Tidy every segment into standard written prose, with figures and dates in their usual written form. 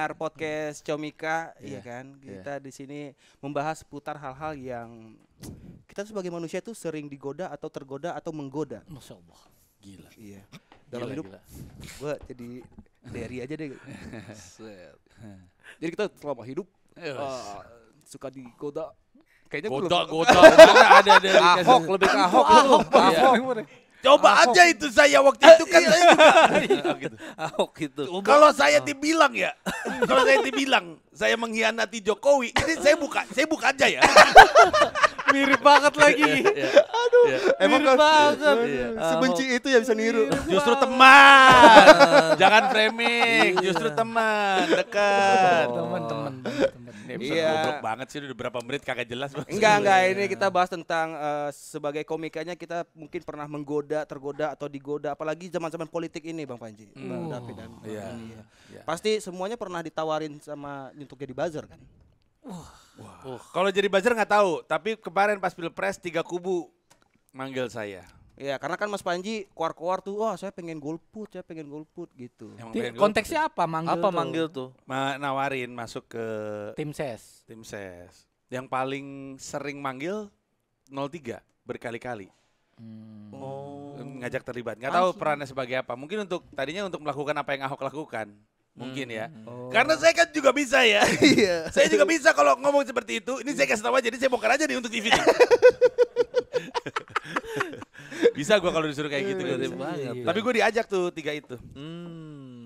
pendengar podcast Comika, Iya, ya kan? iya. Kita di sini membahas seputar hal-hal yang kita sebagai manusia itu sering digoda atau tergoda atau menggoda. Masya Allah. Gila. Iya. Dalam Gila, hidup gila. gua jadi Derry aja deh. Set. Jadi kita selama hidup suka digoda. Kayaknya gua Goda. Mana ada Ahok lebih ke Ahok lu. Ahok. Coba aja itu saya waktu itu kan saya juga. gitu. Ahok gitu. Kalau saya dibilang ya, kalau saya dibilang saya mengkhianati Jokowi, ini saya buka aja ya. Mirip banget lagi. Aduh, Emang Mirip banget. sebenci itu ya bisa niru. Justru teman, jangan framing, justru teman dekat. Teman-teman. Ini episode Iya. goblok banget sih udah berapa menit kagak jelas. Enggak, ini kita bahas tentang sebagai komikanya kita mungkin pernah menggoda, tergoda atau digoda apalagi zaman-zaman politik ini Bang Panji. Bang David dan Bang Iya. Panji, ya. Iya. Pasti semuanya pernah ditawarin sama untuk jadi buzzer kan? Kalau jadi buzzer nggak tahu, tapi kemarin pas pilpres 3 kubu manggil saya. Iya, karena kan Mas Panji keluar-keluar tuh, wah saya pengen golput gitu. Emang pengen Konteksnya apa manggil Apa tuh? manggil tuh? nawarin masuk ke Tim ses. tim ses. Yang paling sering manggil 03 berkali-kali. Oh. Ngajak terlibat. Nggak tahu perannya sebagai apa. Mungkin tadinya untuk melakukan apa yang Ahok lakukan. Mungkin ya. Karena saya kan juga bisa ya. Iya. Saya juga bisa kalau ngomong seperti itu. Ini saya kasih tahu aja. Jadi saya bongkar aja nih untuk TV nih. Bisa gua kalau disuruh kayak gitu. Gede Gua. banget. Tapi gue diajak tuh 3 itu.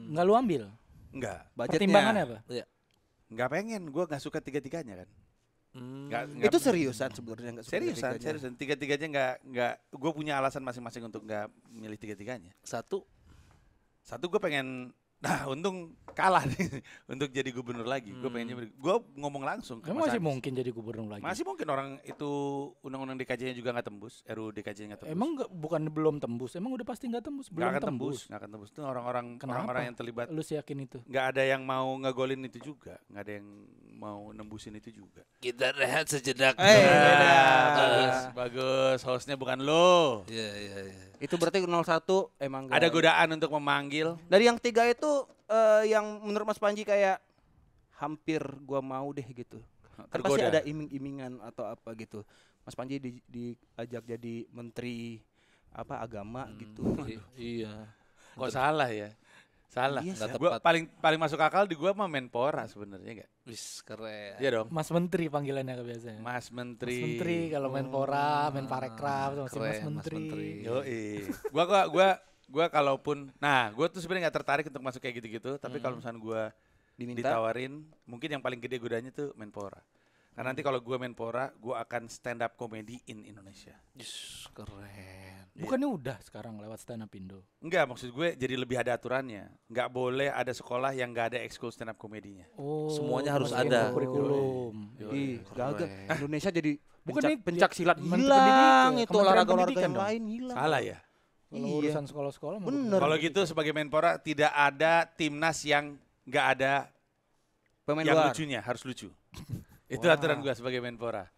Enggak lu ambil. Enggak. Pertimbangannya apa? Enggak pengen. Gue nggak suka tiga-tiganya kan. Nggak- Itu seriusan sebenarnya enggak seriusan. Tiga-tiganya nggak. Gue punya alasan masing-masing untuk nggak milih tiga-tiganya. Satu. Satu gue pengen. Nah, untung kalah nih untuk jadi gubernur lagi. Gue pengennya, gue ngomong langsung ke Emang Mas masih Anies. mungkin jadi gubernur lagi. Masih mungkin orang itu undang-undang DKJ-nya juga nggak tembus, RUU DKJ nggak tembus. Emang bukan belum tembus. Emang udah pasti nggak tembus. nggak Belum akan tembus. nggak akan tembus. Itu orang-orang Kenapa? orang-orang yang terlibat. Lu yakin itu? Nggak ada yang mau ngegolin itu juga, nggak ada yang mau nembusin itu juga. Kita rehat sejenak. Bagus. Hostnya bukan lo. Iya. Itu berarti 01 emang nggak Ada godaan untuk memanggil. Dari yang 3 itu yang menurut Mas Panji kayak hampir gua mau deh gitu. Kan pasti Tergoda. ada iming-imingan atau apa gitu. Mas Panji diajak jadi menteri apa agama gitu. Iya. Kok salah ya? Salah. Iya, Nggak Gua tepat. paling masuk akal di gua mah Menpora sebenarnya enggak? Wis keren. Iya dong. Mas Menteri panggilannya biasanya. Mas Menteri. Mas Menteri kalau Menpora, Menparekraf masih keren, Mas Mas Menteri. Menteri. Yoi. Gua kalaupun gua tuh sebenarnya nggak tertarik untuk masuk kayak gitu-gitu, tapi kalau misalnya gua Diminta ditawarin, mungkin yang paling gede godanya tuh Menpora. Karena nanti kalau gua Menpora, gua akan stand up comedy in Indonesia. Wis keren. Bukannya udah sekarang lewat stand up Indo. Enggak, maksud gue jadi lebih ada aturannya. Nggak boleh ada sekolah yang nggak ada ekskul stand up komedinya. Oh, Semuanya harus masukin ada. ke kurikulum. Ih, gagal. Keren. Indonesia jadi Bukan pencak, nih, pencak silat Menteri hilang Pendidikan, itu Kementerian olahraga-olahraga Pendidikan yang dong. lain hilang. Salah ya? Kalau Iya. urusan sekolah-sekolah mah Bener. Kalau gitu sebagai Menpora tidak ada timnas yang nggak ada Pemain yang luar. lucunya, harus lucu. Itu Wah. aturan gua sebagai Menpora.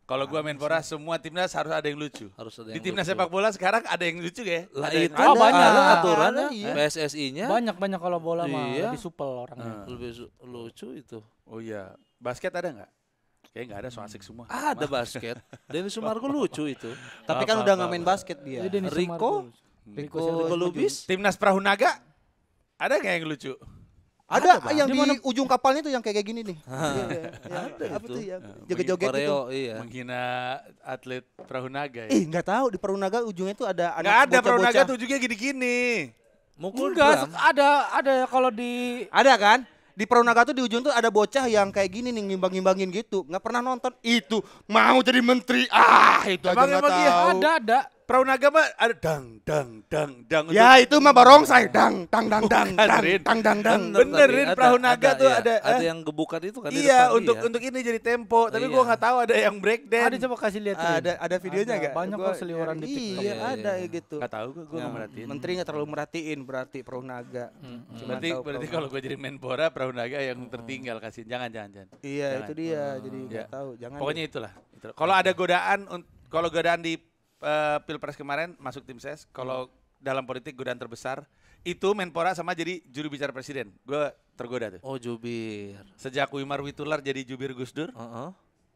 Kalau gua Menpora semua timnas harus ada yang lucu. Harus ada Di yang timnas lucu. sepak bola sekarang ada yang lucu ya? Lah Ada yang- itu Oh, banyak. aturannya Ada, iya. PSSI-nya banyak kalau bola mah Iya. lebih supel orangnya. lebih lucu itu. Oh iya, basket ada nggak? Kayaknya nggak ada, so asik semua. Ada basket. Denny Sumargo lucu itu. Tapi kan udah nggak main basket dia. Jadi Denny Rico? Sumargo. Rico Lubis. Timnas perahu naga ada nggak yang lucu? Ada Bang. yang Di di mana? ujung kapalnya tuh yang kayak gini nih. Iya, apa itu. tuh yang joget-joget gitu. Koreo, iya. Menghina atlet perahu naga ya? Nggak tahu di Perunaga ujungnya tuh ada Nggak anak ada perahu naga bocah-bocah. tuh ujungnya gini-gini. Mukul Enggak, drum. ada kalau di Ada kan? Di Perunaga tuh di ujung tuh ada bocah yang kayak gini nih ngimbang-ngimbangin gitu. Nggak pernah nonton. Itu mau jadi menteri. Itu aja Emang nggak iya? tahu. ada. Perahu naga mah ada dang dang dang dang. Ya itu mah barongsai dang dang dang dang Bukan, dang Rin. dang dang dang. Bener, tadi, Rin, perahu naga tuh ya. ada, Ada yang gebukan itu kan di Iya, depan, untuk ini jadi tempo. Tapi gua Iya. nggak tahu ada yang break Ada dance. coba kasih lihat. Rin. Ada videonya Ada, nggak? banyak Gua kok seliweran di nyari. TikTok. Iya, Iya, ada iya. gitu. Nggak tahu, gua Ya, nggak merhatiin. menteri nggak terlalu merhatiin berarti Perunaga. Cuma Berarti tahu berarti Perunaga. kalau gua jadi Menpora perahu naga yang tertinggal kasih. Jangan. Iya Jangan. itu dia jadi Iya. nggak tahu jangan. Pokoknya itulah. Kalau ada godaan, kalau godaan di Pilpres kemarin masuk tim ses, kalau dalam politik godaan terbesar itu Menpora sama jadi juru bicara presiden. Gue tergoda tuh. Oh, jubir. Sejak Wimar Witular jadi jubir Gus Dur, Heeh.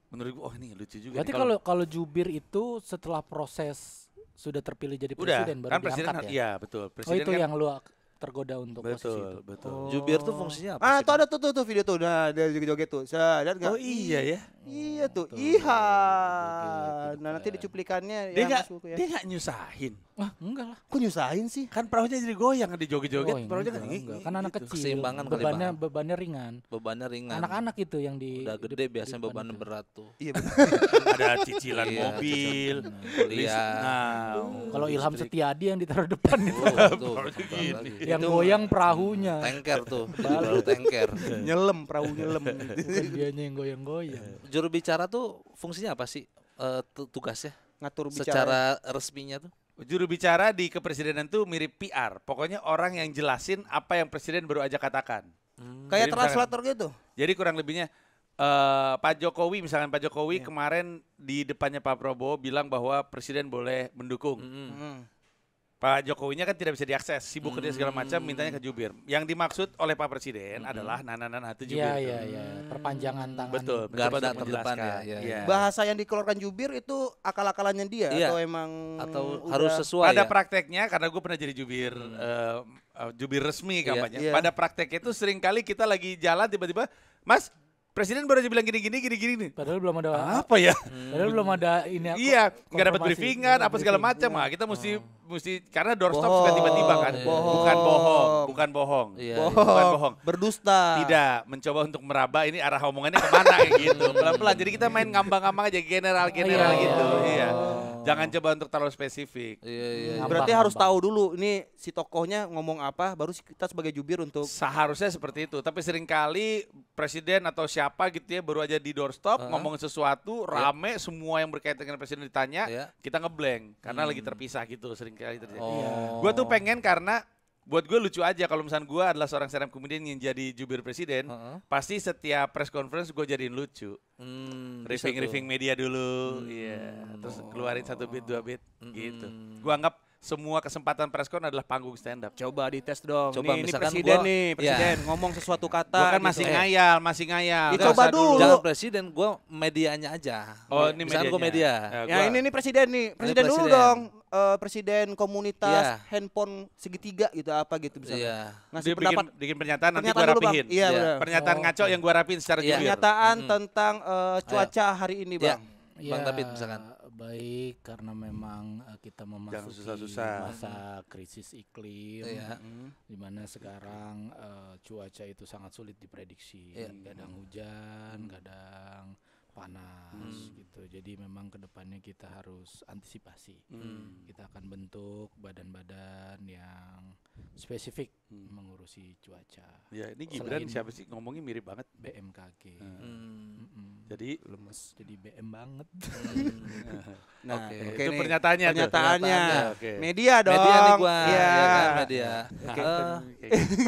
menurut gue ini lucu juga. Berarti nih kalau jubir itu setelah proses sudah terpilih jadi udah presiden baru kan presiden diangkat ya? iya betul. Oh Presiden itu kan, yang lu tergoda untuk posisi betul itu. betul. Jubir tuh fungsinya apa Ah, sih? tuh ada tuh video tuh. Nah, dia joget-joget tuh. Lihat enggak? Oh iya ya. Iya tuh. Tuh, Iha. joget-joget. Nah, nanti di cuplikannya Dia ya nggak masuk ya. dia nggak nyusahin. Wah enggak lah. Kok nyusahin sih? Kan perahunya jadi goyang di joget-joget. Oh, Perahunya enggak, kan enggak. Kan anak gitu. kecil. Keseimbangan kali, bebannya ringan. Bebannya ringan. Anak-anak itu yang di Udah gede biasanya depan bebannya itu. berat tuh. Iya betul. Ada cicilan Iya, mobil, Kuliah. Nah, Kalau Ilham listrik. Setiadi yang ditaruh depan itu. Tuh, Perahunya beban gini. lagi. yang goyang perahunya. Tengker tuh, baru tengker. Nyelem, perahu nyelem. Bukan dianya yang goyang-goyang. Juru bicara tuh fungsinya apa sih? Tugasnya Ngatur bicara. secara resminya tuh? juru bicara di kepresidenan tuh mirip PR. Pokoknya orang yang jelasin apa yang presiden baru aja katakan. Kayak Jadi translator gitu. Jadi kurang lebihnya Pak Jokowi misalkan Pak Jokowi kemarin di depannya Pak Prabowo bilang bahwa presiden boleh mendukung. Hmm. Pak Jokowinya kan tidak bisa diakses, sibuk kerja segala macam, mintanya ke jubir. Yang dimaksud oleh Pak Presiden adalah nana itu jubir. Iya, iya, iya. Perpanjangan tangan. Betul, Garda mencoba untuk terdepan ya, menjelaskan. iya, Iya. Bahasa yang dikeluarkan jubir itu akal-akalannya dia Iya. atau emang Atau udah- harus sesuai Pada ya? prakteknya, karena gue pernah jadi jubir jubir resmi Iya, kampanye. iya. Pada prakteknya itu seringkali kita lagi jalan tiba-tiba, Mas, Presiden baru aja bilang gini nih. Padahal belum ada Apa ya? Padahal belum ada ini aku. Iya, nggak dapat konfirmasi. briefingan, Nggak apa segala briefing. macam. Nah, kita mesti karena doorstop Bohong, suka tiba-tiba kan. bohong. Bukan bohong. Iya, Bukan bohong. Berdusta. Tidak, mencoba untuk meraba ini arah omongannya kemana kayak gitu. Pelan-pelan. Jadi kita main ngambang-ngambang aja general-general Iya, gitu. iya. Iya. Jangan coba untuk terlalu spesifik. Iya, iya. Ngambang, Berarti harus ngambang. tahu dulu ini si tokohnya ngomong apa baru kita sebagai jubir untuk Seharusnya seperti itu. Tapi seringkali presiden atau siapa gitu ya baru aja di doorstop ngomong sesuatu rame semua yang berkaitan dengan presiden ditanya, Iya. kita ngeblank karena lagi terpisah gitu seringkali terjadi. Oh. Gue tuh pengen karena buat gue lucu aja kalau misalnya gue adalah seorang stand up comedian yang jadi jubir presiden, Heeh. pasti setiap press conference gue jadiin lucu. Bisa tuh. Riffing media dulu, iya. Terus keluarin 1 bit 2 bit gitu. Gue anggap semua kesempatan press con adalah panggung stand up. coba dites dong. Coba Ini misalkan presiden gua- nih, presiden ngomong sesuatu kata. Gue kan gitu. masih ngayal. Ih, coba dulu. Jangan presiden, gue medianya aja. Oh, ini Misalkan gue medianya. media. Ya ini nih presiden nih. Presiden dulu presiden. dong. Presiden komunitas Iya. handphone segitiga gitu apa gitu misalnya. Iya. Ngasih Dia pendapat bikin pernyataan nanti gue pernyataan dulu, Bang. rapihin. Iya, Iya. benar. Pernyataan Oh, ngaco yang gue rapihin secara Iya. jubir. Pernyataan tentang cuaca hari ini, Iya. Bang. Bang David misalkan. Baik, karena memang kita memasuki susah-susah. masa krisis iklim, Iya. di mana sekarang cuaca itu sangat sulit diprediksi. Iya. Kadang hujan, kadang panas gitu. Jadi memang kedepannya kita harus antisipasi. Kita akan bentuk badan-badan yang spesifik mengurusi cuaca. Ya, ini Gibran Selain- siapa sih ngomongnya mirip banget. BMKG. Jadi Jadi BM banget. Nah, Oke. oke itu nih. pernyataannya tuh. Pernyataannya. Pernyataannya, oke. Media dong. Media nih gua, Iya. ya kan media.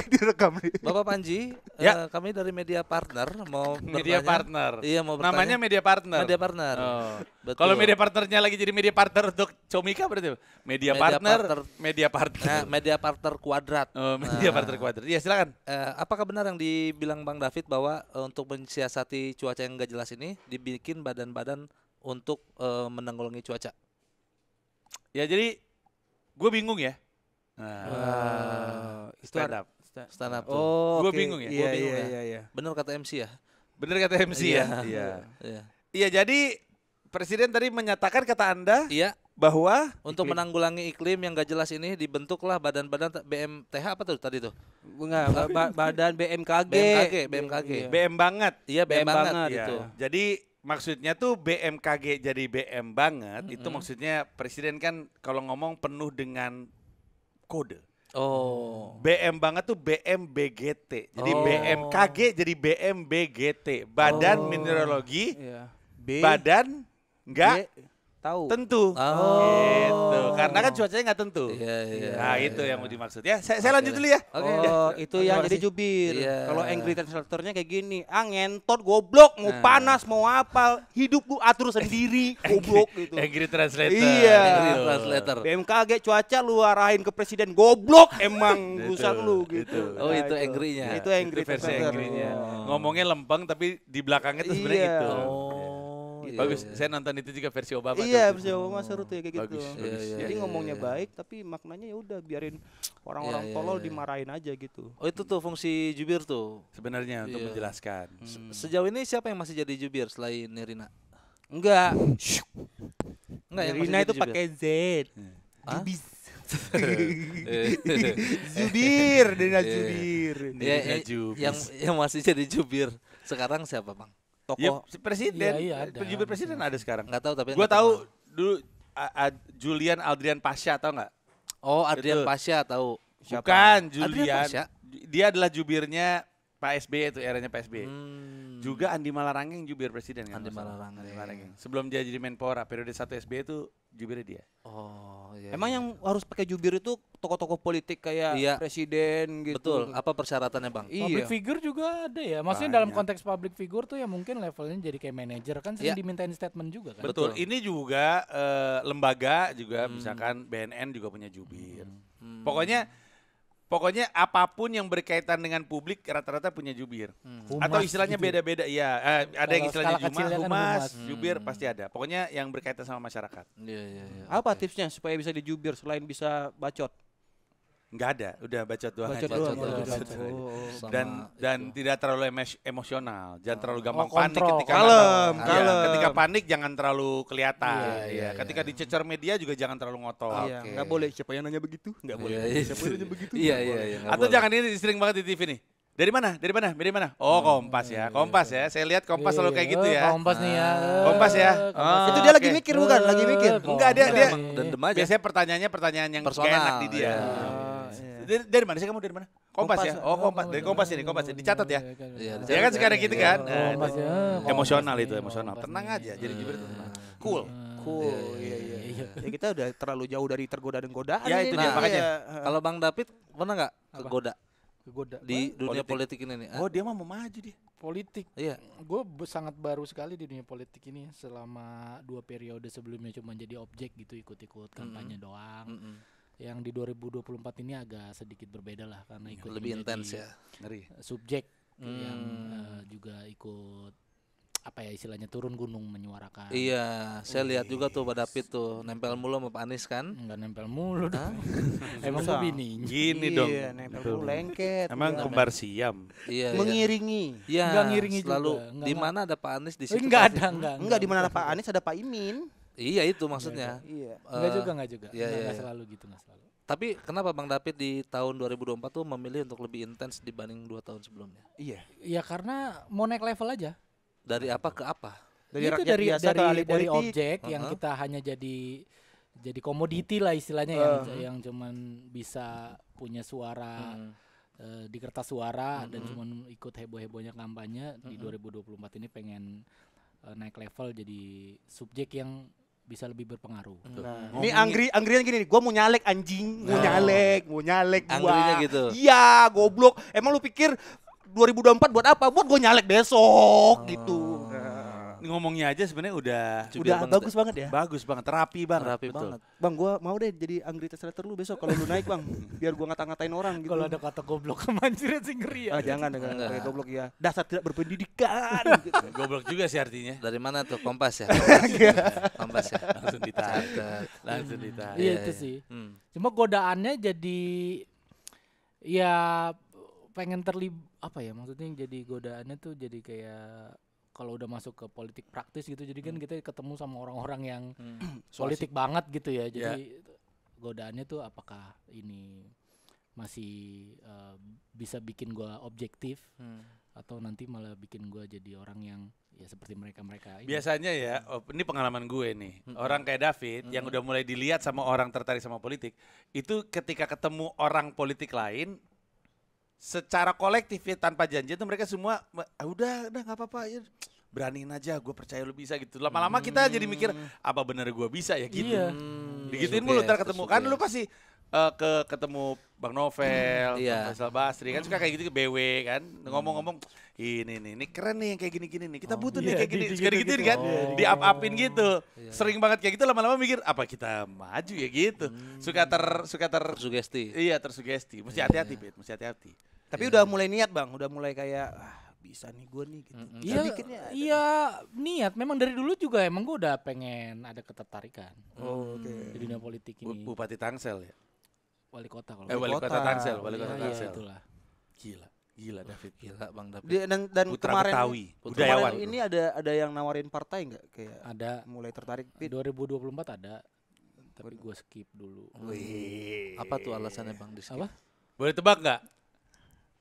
Direkam nih. Bapak Panji, Ya. kami dari Media Partner mau Media bertanya. partner. Iya, mau bertanya. Namanya media partner. Media Partner. Oh. Betul. Kalau media partnernya lagi jadi media partner untuk Comika berarti apa? Media Media partner, partner. media partner. Nah, Media Partner Kuadrat. Oh, media partner kuadrat. Iya, silakan. Apakah benar yang dibilang Bang David bahwa untuk mensiasati cuaca yang enggak jelas ini dibikin badan-badan untuk menanggulangi cuaca? Ya jadi gue bingung ya. Stand up. Stand up tuh. Oh, Gua oke. bingung ya. Iya, Gua bingung iya, ya. iya, iya. Benar kata MC ya? Bener kata MC ya? Iya. Iya. Iya, jadi Presiden tadi menyatakan kata Anda Iya, bahwa untuk menanggulangi iklim yang gak jelas ini dibentuklah badan-badan BMTH apa tuh tadi tuh? Enggak, badan BMKG. BMKG. BM banget. Iya, BM banget banget, Iya. itu. Jadi maksudnya tuh BMKG jadi BM banget, itu maksudnya Presiden kan kalau ngomong penuh dengan kode. Oh. BM banget tuh BMBGT. Jadi Oh. BMKG jadi BMBGT. Badan Mineralogi, Iya. Badan enggak tahu. tentu. Oh. Gitu. Karena kan cuacanya nggak tentu. Iya, iya. Nah, itu yang mau dimaksud ya. Saya lanjut dulu ya. Oke. Oh, itu yang Terima jadi kasih. jubir. Iya. Kalau angry translatornya kayak gini, ngentot goblok, mau Nah. panas, mau apa, hidup lu atur sendiri, goblok gitu. Angry Translator. Iya. Angry Gitu. translator. BMKG cuaca lu arahin ke presiden, goblok emang urusan lu gitu. Oh, Nah, itu angry-nya. Itu angry Itu versi translator. angry-nya. Oh. Ngomongnya lempeng tapi di belakangnya tuh sebenarnya Iya. gitu. Oh, iya, Bagus. iya. Saya nonton itu juga versi Obama. Iya, tuh. versi Obama seru tuh ya kayak gitu. Bagus, Iya, bagus. iya, Jadi iya, ngomongnya iya. baik tapi maknanya ya udah biarin orang-orang Iya, iya, tolol iya. dimarahin aja gitu. Oh, itu tuh fungsi jubir tuh. Sebenarnya untuk Iya. menjelaskan. Sejauh ini siapa yang masih jadi jubir selain Nirina? Enggak. Enggak yang Rina masih itu jadi jubir. pakai Z. Hah? Jubis. Eh. Jubir, Rina Iya. Jubir. Ya, Nirina eh, Jubis. yang masih jadi jubir sekarang siapa, Bang? Ya, Tokoh presiden. Iya, ada. Penjubir presiden ada sekarang. Enggak tahu tapi Gua nggak tahu kenal. dulu Julian Adrian Pasha, tahu nggak? Oh, Adrian Itu. Pasha tahu. Bukan Adrian Julian. Pasha? Dia adalah jubirnya Pak SBY itu eranya Pak SBY. Hmm. Juga Andi Malarangeng jubir presiden kan. Andi nggak salah. Malarangeng. Andi Malarangeng. Sebelum dia jadi Menpora periode 1 SBY itu jubirnya dia. Oh, iya. Emang iya. yang harus pakai jubir itu tokoh-tokoh politik kayak Iya. presiden gitu. betul. Apa persyaratannya, Bang? Public Iya. figure juga ada ya. Maksudnya dalam Banyak. konteks public figure tuh ya mungkin levelnya jadi kayak manajer kan sering Iya. dimintain statement juga kan. Betul. Betul. Ini juga lembaga juga misalkan BNN juga punya jubir. Pokoknya apapun yang berkaitan dengan publik rata-rata punya jubir. Atau Humas istilahnya gitu. beda-beda. Iya, ada yang Kalau istilahnya skala kecilnya kan humas, humas. jubir pasti ada. Pokoknya yang berkaitan sama masyarakat. Iya, iya, iya. Apa tipsnya supaya bisa dijubir selain bisa bacot? Nggak ada, udah bacot doang. Bacot aja. doang. doang. ya, Bacot. bacot. Oh. Sama Dan itu. tidak terlalu emosional, jangan terlalu gampang Oh, panik kontrol. ketika Kalem, Iya, kalem. ketika panik jangan terlalu kelihatan. Iya, Iya, iya, ketika iya. dicecer media juga jangan terlalu ngotot. Iya, Oke. nggak boleh siapa yang nanya begitu? Nggak boleh. Iya, iya. Siapa yang nanya begitu? Iya, iya, iya. nggak Atau boleh. jangan ini sering banget di TV nih. Dari mana? Dari mana? Dari mana? Oh, Kompas ya. Kompas ya. Saya lihat Kompas selalu kayak gitu ya. Kompas nih ya. Kompas ya. Kompas. Itu Oh, dia lagi oke. mikir bukan? Lagi mikir. Enggak, dia Emang dendam aja. biasanya pertanyaannya pertanyaan yang Personal, gak enak di dia. iya. Dari mana sih kamu dari mana? Kompas, Kompas. ya. Oh, Kompas. Dari Kompas ini, Kompas. Dicatat ya. Iya, Ya kan sekarang gitu kan. Kompas Nah, ya. Kompas emosional nih, itu, emosional. Kompas Tenang nih. aja. Jadi jubir itu tenang. Cool. Cool. Iya, iya. Ya kita udah terlalu jauh dari tergoda dan godaan. Ya, ini. itu dia, Nah, makanya. iya. Kalau Bang David pernah nggak kegoda Kegoda. di dunia politik ini nih? Oh, dia mah mau maju dia. Politik. Iya. Gue sangat baru sekali di dunia politik ini selama 2 periode sebelumnya cuma jadi objek gitu ikut-ikut kampanye doang. Mm-mm. Yang di 2024 ini agak sedikit berbeda lah karena ikut Lebih menjadi intens ya. Ngeri. subjek Hmm. yang juga ikut apa ya istilahnya turun gunung menyuarakan. Iya, saya lihat juga tuh Pak David tuh nempel mulu sama Pak Anies kan. Enggak nempel mulu Hah? dong. Emang gue bini. Gini Iya, dong. nempel dulu lengket. Emang Udah. kembar siam. Iya, iya. mengiringi. Iya, Enggak ngiringi selalu juga. Enggak, di mana ada Pak Anies di situ. Enggak pasti. ada, enggak. Enggak di mana Pak Anies ada Pak Imin. Iya itu maksudnya. Iya. Enggak Eh, juga, enggak juga. iya, Enggak, iya, enggak iya. selalu gitu, enggak selalu. Tapi kenapa Bang David di tahun 2024 tuh memilih untuk lebih intens dibanding 2 tahun sebelumnya? Iya. Ya karena mau naik level aja. Dari apa ke apa? Dari Itu rakyat biasa ke ahli dari politik. objek yang Uh-huh. kita hanya jadi komoditi lah istilahnya yang cuman bisa punya suara Hmm. di kertas suara dan cuman ikut heboh-hebohnya kampanye di 2024 ini pengen naik level jadi subjek yang bisa lebih berpengaruh. Nah, ini anggrian gini nih, gua mau nyalek anjing, mau nyalek gua. Anggrinya gitu. Iya, goblok. Emang lu pikir 2024 buat apa? Buat gua nyalek besok gitu. Ngomongnya aja sebenarnya udah Jubir Udah banget bagus banget ya. bagus banget, rapi banget. Rapi betul. banget. Bang, gua mau deh jadi anggri translator lu besok kalau lu naik, Bang. Biar gua ngata-ngatain orang gitu. Kalau ada kata goblok kemanjuran sih ngeri ya. Ah, jangan dengan Enggak. kayak goblok ya. Dasar tidak berpendidikan gitu. Goblok juga sih artinya. Dari mana tuh? Kompas ya? Kompas ya? Langsung ditarik. Catat. Langsung ditarik. Iya Iya, itu iya. sih. Hmm. Cuma godaannya jadi ya pengen apa ya maksudnya jadi godaannya tuh jadi kayak kalau udah masuk ke politik praktis gitu jadi kan kita ketemu sama orang-orang yang politik banget gitu ya jadi godaannya tuh apakah ini masih bisa bikin gua objektif atau nanti malah bikin gua jadi orang yang ya seperti mereka-mereka ini. Biasanya ya, ini pengalaman gue nih. Orang kayak David yang udah mulai dilihat sama orang tertarik sama politik, itu ketika ketemu orang politik lain secara kolektif ya tanpa janji itu mereka semua udah nggak apa-apa ya. beraniin aja, gue percaya lu bisa gitu. Lama-lama kita jadi mikir apa bener gue bisa ya gitu. Iya. Digituin mulu ntar ketemu kan lu pasti ketemu Bang Novel, Iya. Bang Faisal Basri kan suka kayak gitu ke BW kan ngomong-ngomong ini keren nih yang kayak gini-gini nih kita butuh nih iya, kayak gini gitu, suka gitu, digituin gitu. kan Oh. di-up-upin gitu sering banget kayak gitu lama-lama mikir apa kita maju ya gitu suka ter Sugesti. iya tersugesti mesti hati-hati Bet mesti hati-hati Tapi udah mulai niat bang, udah mulai kayak bisa nih gue nih gitu. Iya, Sedikitnya ada. iya niat. Memang dari dulu juga emang gue udah pengen ada ketertarikan Oh, oke. di dunia politik ini. Bupati Tangsel ya Wali kota kalau. wali kota. kota Tangsel Iya, wali kota iya, Tangsel itulah. gila David Gila Bang David. Dan Putra kemarin Betawi kemarin budayawan ini ada yang nawarin partai nggak kayak Ada mulai tertarik Pit? 2024 ada. Tapi gue skip dulu. Wih. Apa tuh alasannya Bang di skip? Apa? boleh tebak nggak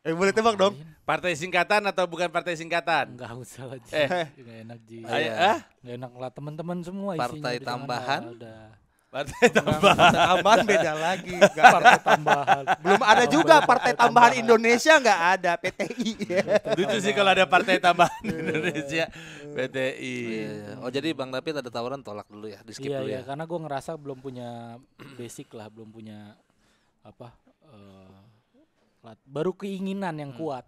Boleh tebak dong. partai singkatan atau bukan partai singkatan Enggak usah lah. Ji. Eh. Nggak enak Ji. Ayo, Nggak enak lah teman-teman semua isinya. Partai udah jangan tambahan? lah, Udah. partai tambahan Tambahan beda lagi. Nggak ada. Partai tambahan. Belum ada juga partai tambahan Indonesia nggak ada PTI. lucu sih kalau ada partai tambahan Indonesia PTI Iya. Oh jadi Bang David ada tawaran tolak dulu ya, di skip Iya, dulu iya, ya. karena gue ngerasa belum punya basic lah, belum punya apa baru keinginan yang kuat,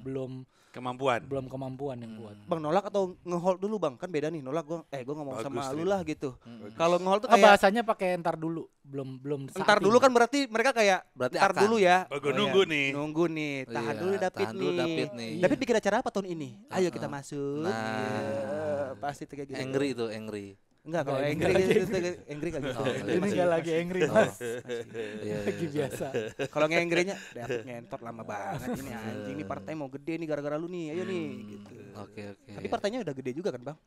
belum kemampuan kemampuan yang kuat. Bang nolak atau ngehold dulu bang? Kan beda nih nolak gue ngomong Bagus, sama lu Rin. lah gitu. Kalau ngehold tuh Ah, kayak bahasanya pakai entar dulu, belum entar saat dulu ini. kan berarti mereka kayak Berarti entar akan. dulu ya. Oh, gua nunggu iya. nih. Nunggu nih. Tahan Iya, dulu David tahan dulu nih. David nih. David bikin acara apa tahun ini? Ayo kita masuk. Nah. Iya, pasti tuh kayak gitu. Angry itu angry. Enggak kalau Enggak, angry enggak gitu, angry kali. Oh, iya. Ini nggak lagi angry Oh. mas, Iya, lagi iya. biasa. Kalau ngengrinya David ngentot lama banget ini anjing nih partai mau gede nih gara-gara lu nih. Ayo nih gitu. Oke oke. Tapi partainya udah gede juga kan, Bang?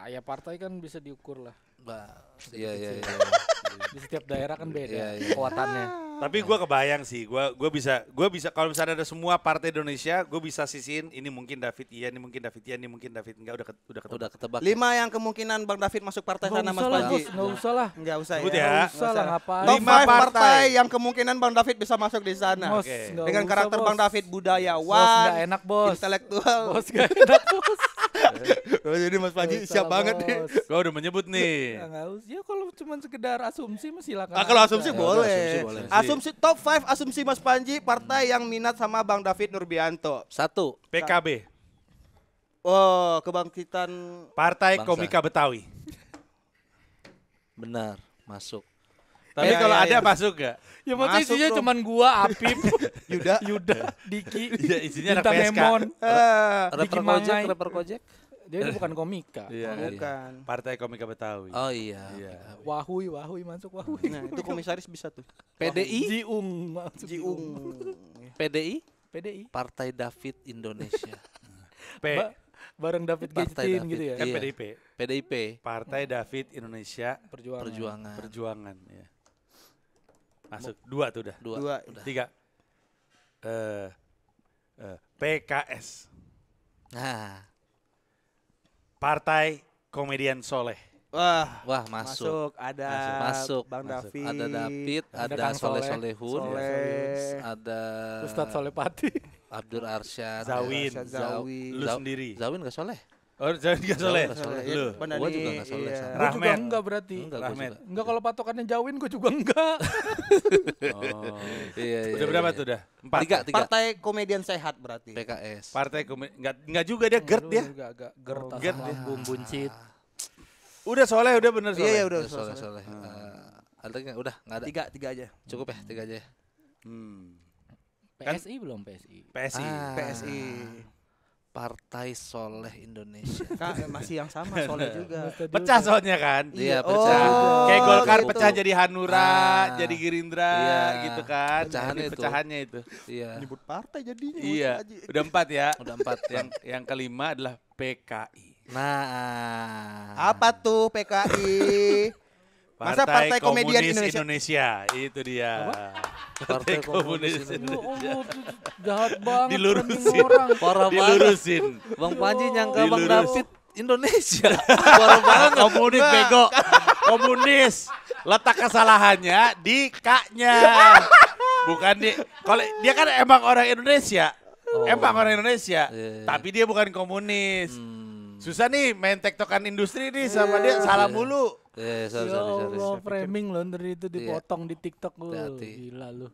Ya partai kan bisa diukur lah. Iya iya iya. Di setiap daerah kan beda Iya, iya. kekuatannya. Tapi gue kebayang sih, gue bisa kalau misalnya ada semua partai Indonesia, gue bisa sisihin ini mungkin David iya, ini mungkin David iya, ini mungkin David enggak udah ketebak. Udah ketebak. 5 yang kemungkinan Bang David masuk partai Nggak sana Mas usah lah, Panji. Bos, nggak usah lah. Enggak usah Sebut ya. ya. Nggak usah lah, ngapain. Top 5 5 partai partai yang kemungkinan Bang David bisa masuk di sana. Bos, Oke. nggak Dengan usah, karakter bos. Bang David Bos, budayawan, nggak enak bos. intelektual. Bos nggak enak bos. Oh, jadi Mas Panji Nggak siap usah, banget nih. bos. Gue udah menyebut nih. Ya, nggak usah. Ya kalau cuma sekedar asumsi mah silakan. Kalau aja. asumsi Ya, boleh. asumsi boleh. Asumsi top 5 asumsi Mas Panji partai yang minat sama Bang David Nurbianto. 1. PKB, Oh, kebangkitan Partai Bangsa. Komika Betawi. Benar, masuk. Tapi Ya, kalau ya, ada ya. masuk gak? Ya maksudnya Masuk isinya dong. cuman gua, Apip, Yuda. Yuda, Diki, Iya, isinya anak Bintang PSK. Emon. Rapper Mangai. Gojek, rapper Gojek. Dia ini bukan komika. Iya, Bukan. Partai Komika Betawi. Oh iya. Iya. Wahui masuk Wahui. Nah, itu komisaris bisa tuh. PDI, Jiung masuk Jiung. PDI, PDI. Partai David Indonesia. P, Bareng David Partai Gadgetin David. gitu ya. kan Iya. PDIP. PDIP, Partai David Indonesia Perjuangan. Perjuangan. Perjuangan. Ya. Masuk 2 tuh udah. 2. Dua. Udah. 3. PKS. Nah, Partai Komedian Soleh. Wah, wah masuk. masuk. Ada Masuk. Bang Masuk. David. Ada David, Ada ada Kang Soleh Soleh. Solehun, Soleh. ada Ustadz Solepati. Abdur Arsyad, Zawin. Arsyad Zawi. Lu sendiri. Zawin gak Soleh? Oh, jangan gak Soleh. Nggak Soleh. Ya, Lu. Bang Gua Dani, juga nggak soleh iya. sama. Gua juga Rahmat. enggak berarti. Enggak, gua Rahmat. juga. Enggak kalau patokannya Jawin gua juga enggak. Oh. Iya, iya. Udah berapa iya. tuh udah? 4. 3. Partai komedian sehat berarti. PKS. Partai enggak juga dia GERD ya. Agak gerd Oh, asam gerd ya. lambung buncit. Udah Soleh, udah bener Soleh. Iya, iya udah. Udah Soleh, Soleh. Ada nggak? Udah nggak ada. Tiga aja. Cukup ya, 3 aja ya. Hmm. PSI belum PSI. PSI. Ah. PSI. Partai Soleh Indonesia. Masih yang sama Soleh juga. Pecah soalnya kan. Iya, Oh, pecah. Kayak Golkar gitu. pecah jadi Hanura, Ah. jadi Gerindra Iya. gitu kan. Pecahannya Jadi itu. pecahannya itu. Iya. Nyebut partai jadinya. Iya. Mas Haji. Udah 4 ya. Udah 4. Yang kelima adalah PKI. Nah. Apa tuh PKI? Masa Partai Komedian Komunis Indonesia? Itu dia. Partai Komunis Ya Indonesia. Allah, jahat banget. Dilurusin. framing orang. Parah banget. Dilurusin. Bang Panji nyangka Bang Dilurus. David Indonesia. Parah banget. Komunis bego. Komunis. Letak kesalahannya di K-nya. Bukan di kalau dia kan emang orang Indonesia. Oh. Emang orang Indonesia. Iya, iya. Tapi dia bukan komunis. Susah nih main tektokan industri nih sama dia salah mulu. Sorry. Ya Allah, framing loh dari itu dipotong di TikTok lu. Hati-hati. Gila lu.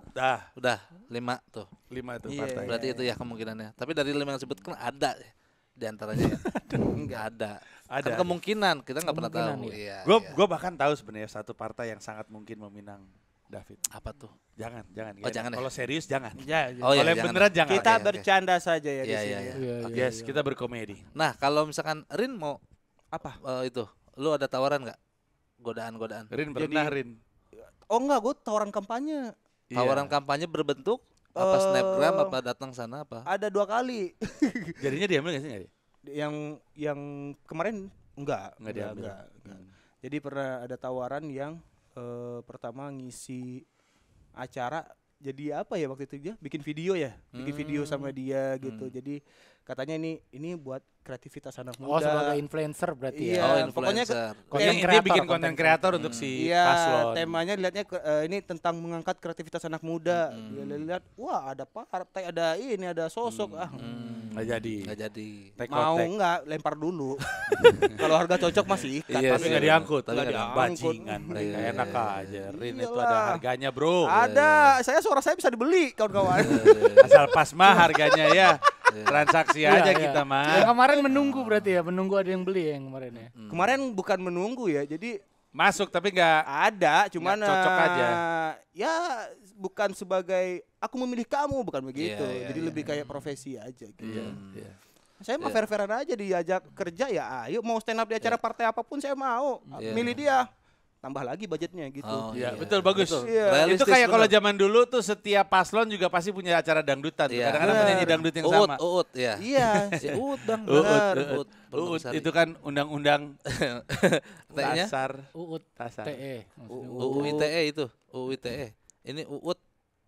Udah 5 tuh. 5 tuh Iya, partai. Berarti itu ya kemungkinannya. Tapi dari 5 yang disebutkan ada ya, di antaranya ya. Enggak ada. Ada. Kan kemungkinan kita nggak pernah tahu. Kemungkinan, Iya. Gue bahkan tahu sebenarnya satu partai yang sangat mungkin meminang David. Apa tuh? Jangan. Oh, jangan ya? Kalau serius jangan. Ya, Oh, Kalau iya, yang jangan. beneran jangan. kita Oke. bercanda saja ya di Iya, sini. iya, iya. Iya, iya, Yes, iya. kita berkomedi. Nah, kalau misalkan Rin mau Apa? itu, lu ada tawaran nggak? Godaan-godaan. Rin pernah Rin. Oh enggak, gue tawaran kampanye. Iya. Tawaran kampanye berbentuk apa snapgram apa datang sana apa? Ada 2 kali. Jadinya diambil nggak sih nggak dia? yang kemarin enggak diambil. enggak. Jadi pernah ada tawaran yang pertama ngisi acara, jadi apa ya waktu itu dia bikin video ya, bikin video sama dia gitu. Jadi katanya ini buat kreativitas anak Oh, muda. sebagai influencer berarti Iya, ya. Oh, pokoknya influencer. Content Dia creator, bikin content konten kreator untuk si Iya, paslon. temanya dilihatnya ini tentang mengangkat kreativitas anak muda. Dia lihat, wah ada partai, ada ini, ada sosok. Nggak jadi. Nggak jadi. Mau enggak lempar dulu. Kalau harga cocok masih ikat. Iya Tapi sih. nggak diangkut. Tapi nggak nggak diangkut. Bajingan mereka Iya, enak iya, aja. Rin itu Iyalah. ada harganya bro. Ada, suara saya bisa dibeli kawan-kawan. Asal pas mah harganya ya. Transaksi Iya, aja iya. kita Yang mah. kemarin menunggu berarti ya, menunggu ada yang beli yang kemarin ya. Kemarin bukan menunggu ya, jadi Masuk tapi nggak. ada, cuman Nggak cocok aja. Ya bukan sebagai aku memilih kamu, bukan begitu. Iya, Jadi iya, lebih kayak profesi aja gitu. Iya. Saya mah fair-fairan aja diajak kerja ya, ayo mau stand up di acara partai apapun saya mau. Iya. Milih dia. Tambah lagi budgetnya gitu. Oh, Iya, betul bagus. Iya. Realistis Itu kayak kalau bener. zaman dulu tuh setiap paslon juga pasti punya acara dangdutan. Iya. Kadang-kadang Bener. penyanyi dangdut yang sama. Uut ya. Iya. Si Uut dong. Bener. Uut. Uut, itu kan undang-undang T-nya dasar UUT tasar. TE. UU ITE itu. UU ITE. Ini Uut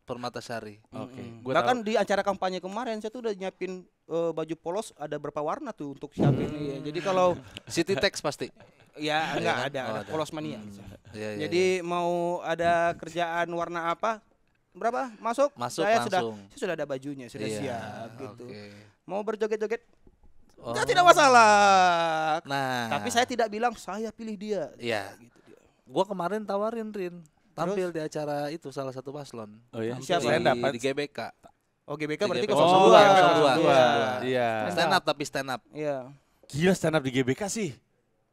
Permatasari. Oke. Gua bahkan di acara kampanye kemarin saya tuh udah nyiapin baju polos ada berapa warna tuh untuk siapin ya. Jadi kalau City Text pasti. ya enggak kan? ada, Oh, ada ada. polos mania. Iya, iya, Jadi mau ada kerjaan warna apa? Berapa? Masuk? Masuk saya langsung. sudah ada bajunya, sudah Iya, siap gitu. oke. Mau berjoget-joget? Oh. Enggak, tidak masalah. Nah, Tapi saya tidak bilang saya pilih dia. Iya. Gitu dia. Gua kemarin tawarin Rin tampil di acara itu salah satu paslon. Oh ya. Tampil Siapa? Stand up, di GBK. Oh, GBK berarti GBK. 02. Oh, 02. Iya. Iya. Stand up tapi stand up. Iya. Gila stand up di GBK sih.